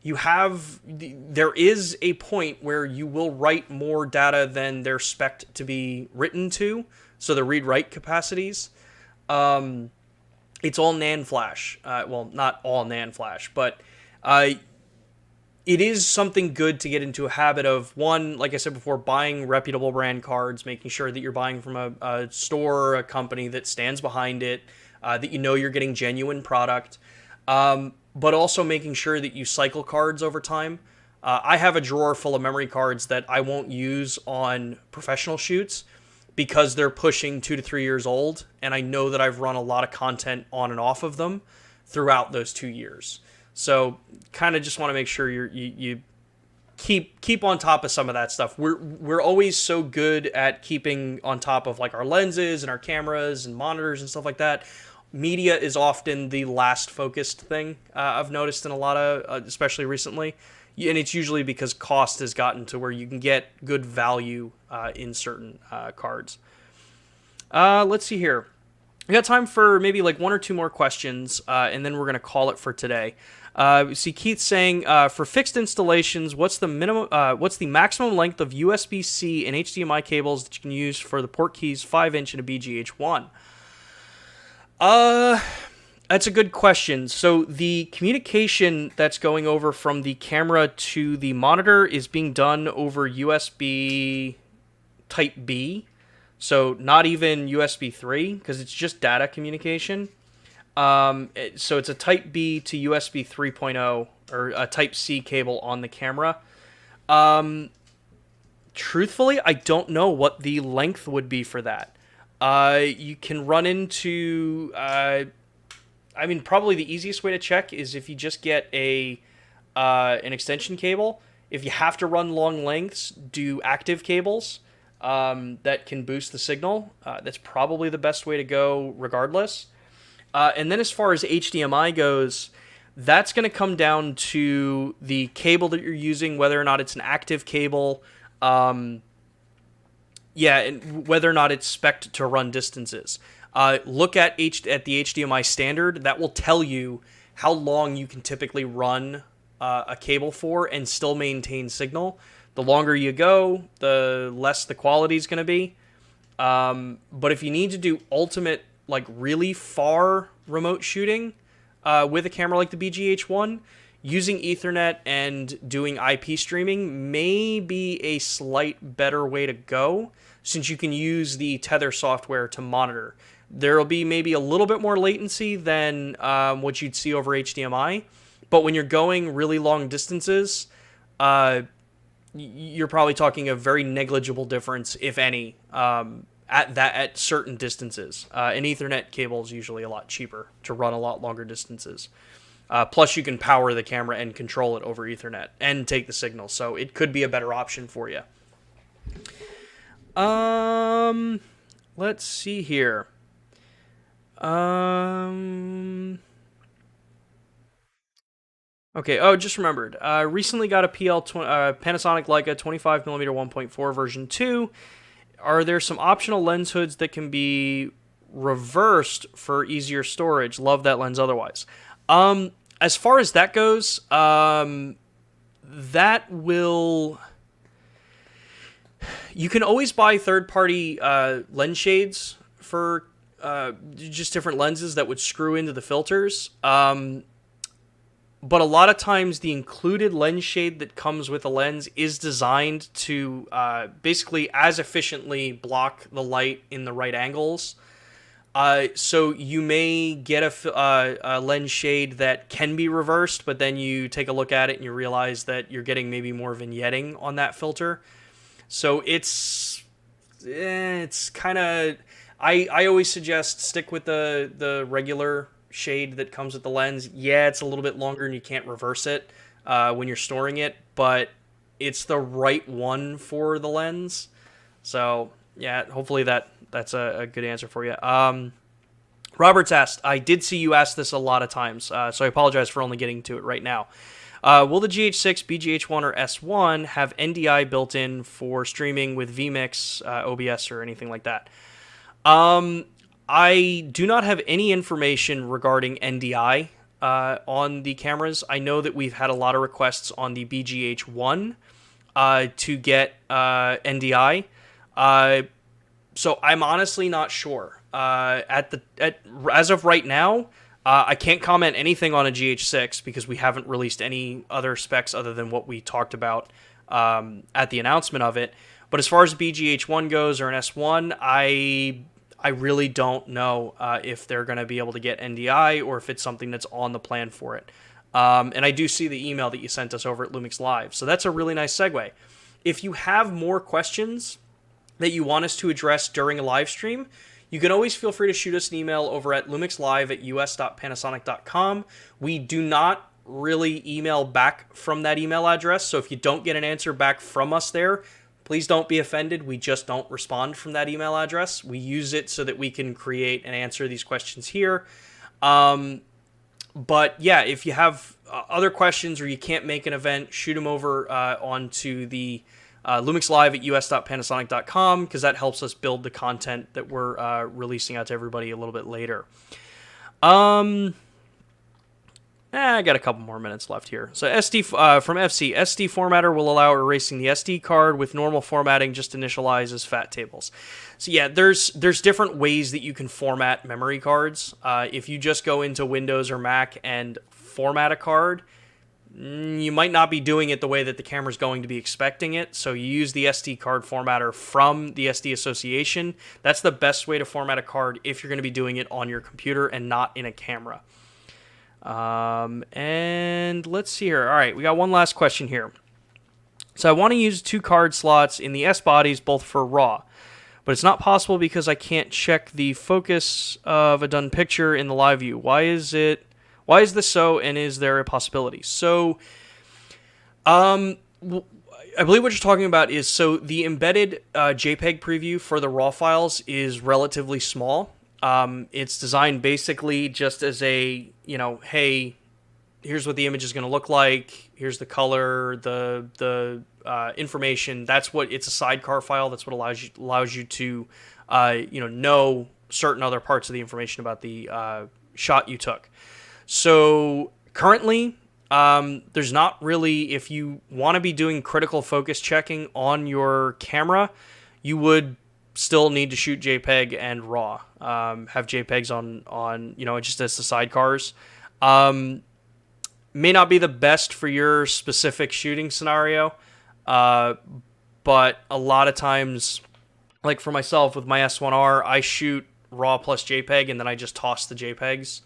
Speaker 1: There is a point where you will write more data than they're spec'd to be written to, so the read-write capacities. It's all NAND flash. Well, not all NAND flash, but it is something good to get into a habit of, one, like I said before, buying reputable brand cards, making sure that you're buying from a store or a company that stands behind it, that you're getting genuine product. But also making sure that you cycle cards over time. I have a drawer full of memory cards that I won't use on professional shoots because they're pushing 2 to 3 years old, and I know that I've run a lot of content on and off of them throughout those 2 years. So kind of just want to make sure you keep on top of some of that stuff. We're always so good at keeping on top of like our lenses and our cameras and monitors and stuff like that. Media is often the last focused thing I've noticed in a lot of, especially recently. And it's usually because cost has gotten to where you can get good value in certain cards. Let's see here. We got time for maybe like 1 or 2 more questions, and then we're going to call it for today. We see Keith saying, for fixed installations, what's the maximum length of USB-C and HDMI cables that you can use for the Portkeys 5-inch and a BGH1? That's a good question. So the communication that's going over from the camera to the monitor is being done over USB Type B. So not even USB 3, because it's just data communication. So it's a Type B to USB 3.0 or a Type C cable on the camera. Truthfully, I don't know what the length would be for that. You can run into, probably the easiest way to check is if you just get an extension cable. If you have to run long lengths, do active cables that can boost the signal. That's probably the best way to go regardless. And then as far as HDMI goes, that's going to come down to the cable that you're using, whether or not it's an active cable, and whether or not it's spec'd to run distances. Look at the HDMI standard. That will tell you how long you can typically run a cable for and still maintain signal. The longer you go, the less the quality is going to be. But if you need to do ultimate, like really far remote shooting with a camera like the BGH1, using Ethernet and doing IP streaming may be a slight better way to go, since you can use the Tether software to monitor. There will be maybe a little bit more latency than what you'd see over HDMI, but when you're going really long distances, you're probably talking a very negligible difference, if any, at certain distances. An Ethernet cable is usually a lot cheaper to run a lot longer distances. Plus, you can power the camera and control it over Ethernet and take the signal, so it could be a better option for you. Let's see here. Okay, oh, just remembered. Recently got a Panasonic Leica 25mm 1.4 version 2. Are there some optional lens hoods that can be reversed for easier storage? Love that lens otherwise. As far as that goes, that will... You can always buy third-party lens shades for just different lenses that would screw into the filters. But a lot of times the included lens shade that comes with a lens is designed to basically as efficiently block the light in the right angles. So you may get a lens shade that can be reversed, but then you take a look at it and you realize that you're getting maybe more vignetting on that filter. So it's kind of... I always suggest stick with the regular shade that comes with the lens. Yeah, it's a little bit longer and you can't reverse it when you're storing it, but it's the right one for the lens. So yeah, hopefully that's a good answer for you. Robert's asked, I did see you ask this a lot of times, so I apologize for only getting to it right now. Will the GH6, BGH1, or S1 have NDI built in for streaming with Vmix, OBS, or anything like that? I do not have any information regarding NDI on the cameras. I know that we've had a lot of requests on the BGH1 to get NDI. So I'm honestly not sure. As of right now, I can't comment anything on a GH6 because we haven't released any other specs other than what we talked about at the announcement of it. But as far as BGH1 goes, or an S1, I really don't know if they're going to be able to get NDI or if it's something that's on the plan for it. And I do see the email that you sent us over at Lumix Live. So that's a really nice segue. If you have more questions that you want us to address during a live stream, you can always feel free to shoot us an email over at lumixlive@us.panasonic.com. We do not really email back from that email address, so if you don't get an answer back from us there, please don't be offended. We just don't respond from that email address. We use it so that we can create and answer these questions here. But yeah, if you have other questions or you can't make an event, shoot them over onto the lumixlive@us.panasonic.com, because that helps us build the content that we're releasing out to everybody a little bit later. I got a couple more minutes left here. So SD from FC, SD formatter will allow erasing the SD card. With normal formatting, just initialize as fat tables. So yeah, there's different ways that you can format memory cards. If you just go into Windows or Mac and format a card, you might not be doing it the way that the camera's going to be expecting it. So you use the SD card formatter from the SD Association. That's the best way to format a card if you're going to be doing it on your computer and not in a camera. And let's see here. All right, we got one last question here. So I want to use 2 card slots in the S bodies, both for RAW, but it's not possible because I can't check the focus of a done picture in the live view. Why is this so, and is there a possibility? So, I believe what you're talking about is, so the embedded JPEG preview for the RAW files is relatively small. It's designed basically just as a, hey, here's what the image is going to look like. Here's the color, the information. That's what it's a sidecar file. That's what allows you to, know certain other parts of the information about the shot you took. So currently, there's not really, if you want to be doing critical focus checking on your camera, you would still need to shoot JPEG and RAW. Have JPEGs on just as the sidecars. may not be the best for your specific shooting scenario, but a lot of times, like for myself with my S1R, I shoot RAW plus JPEG, and then I just toss the JPEGs,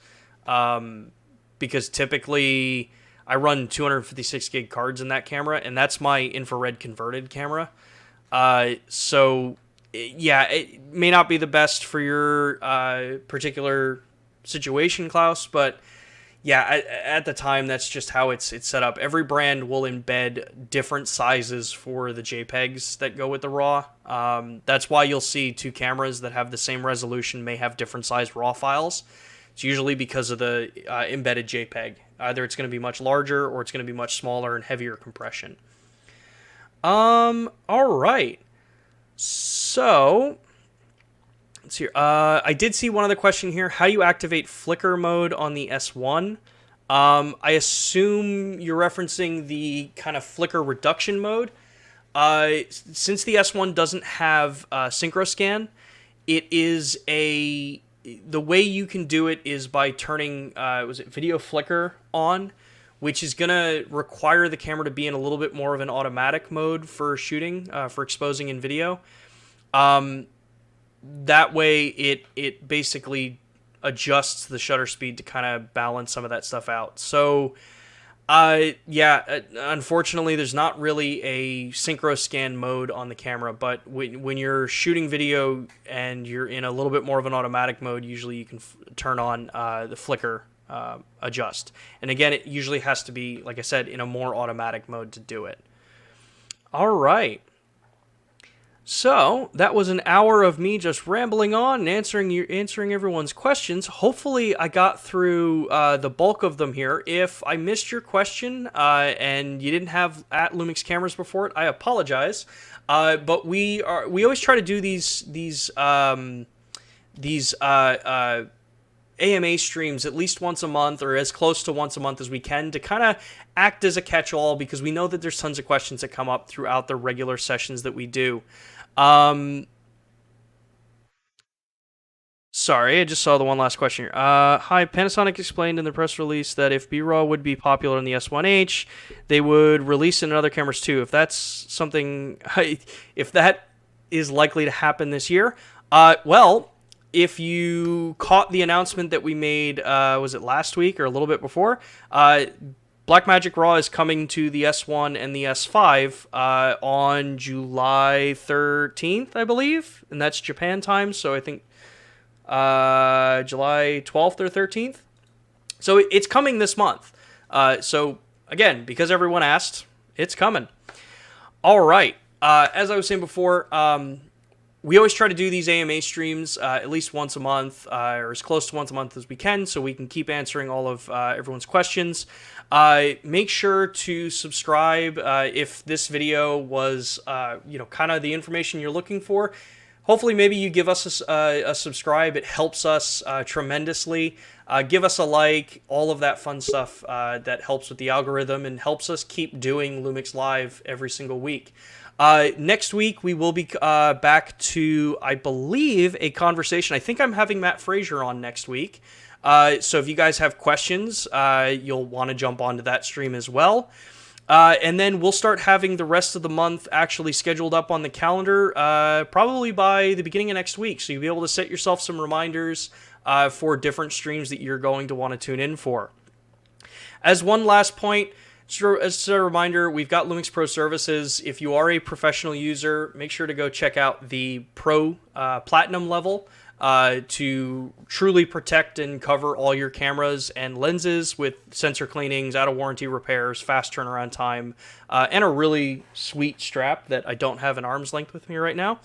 Speaker 1: because typically I run 256 gig cards in that camera, and that's my infrared converted camera. So yeah, it may not be the best for your particular situation, Klaus, but yeah, at the time, that's just how it's set up. Every brand will embed different sizes for the JPEGs that go with the RAW. That's why you'll see two cameras that have the same resolution may have different size RAW files. It's usually because of the embedded JPEG. Either it's going to be much larger or it's going to be much smaller and heavier compression. All right. So let's see. I did see one other question here. How do you activate flicker mode on the S1? I assume you're referencing the kind of flicker reduction mode. Since the S1 doesn't have synchro scan, it is the way you can do it is by turning video flicker on, which is going to require the camera to be in a little bit more of an automatic mode for shooting, for exposing in video. That way it basically adjusts the shutter speed to kind of balance some of that stuff out. So unfortunately there's not really a synchro scan mode on the camera, but when you're shooting video and you're in a little bit more of an automatic mode, usually you can turn on the flicker adjust. And again, it usually has to be, like I said, in a more automatic mode to do it. All right. So that was an hour of me just rambling on and answering everyone's questions. Hopefully I got through the bulk of them here. If I missed your question and you didn't have at Lumix cameras before it, I apologize. But we always try to do these AMA streams at least once a month, or as close to once a month as we can, to kind of act as a catch-all, because we know that there's tons of questions that come up throughout the regular sessions that we do. Sorry, I just saw the one last question here. Hi, Panasonic explained in the press release that if B-RAW would be popular in the S1H, they would release it in other cameras too. If that's something, if that is likely to happen this year, well, if you caught the announcement that we made, was it last week or a little bit before? Blackmagic RAW is coming to the S1 and the S5 on July 13th, I believe, and that's Japan time, so I think July 12th or 13th. So it's coming this month. So again, because everyone asked, it's coming. All right. As I was saying before, we always try to do these AMA streams at least once a month, or as close to once a month as we can, so we can keep answering all of everyone's questions. Make sure to subscribe if this video was, kind of the information you're looking for. Hopefully, maybe you give us a subscribe. It helps us tremendously. Give us a like, all of that fun stuff that helps with the algorithm and helps us keep doing Lumix Live every single week. Next week, we will be back to, I believe, a conversation. I think I'm having Matt Frazier on next week. So if you guys have questions, you'll want to jump onto that stream as well. And then we'll start having the rest of the month actually scheduled up on the calendar, probably by the beginning of next week. So you'll be able to set yourself some reminders for different streams that you're going to want to tune in for. As one last point, as a reminder, we've got Lumix Pro Services. If you are a professional user, make sure to go check out the Pro Platinum level to truly protect and cover all your cameras and lenses with sensor cleanings, out-of-warranty repairs, fast turnaround time, and a really sweet strap that I don't have an arm's length with me right now.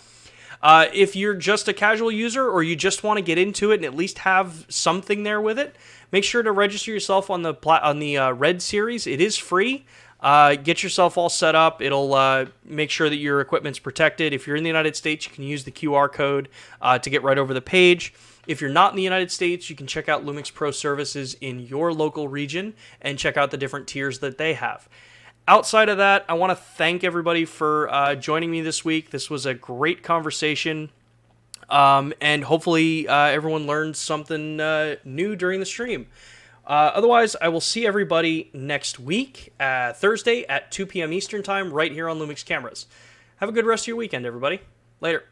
Speaker 1: If you're just a casual user or you just want to get into it and at least have something there with it, make sure to register yourself on the Red series. It is free. Get yourself all set up. It'll make sure that your equipment's protected. If you're in the United States, you can use the QR code to get right over the page. If you're not in the United States, you can check out Lumix Pro Services in your local region and check out the different tiers that they have. Outside of that, I want to thank everybody for joining me this week. This was a great conversation, and hopefully everyone learned something new during the stream. Otherwise, I will see everybody next week, Thursday at 2 p.m. Eastern Time, right here on Lumix Cameras. Have a good rest of your weekend, everybody. Later.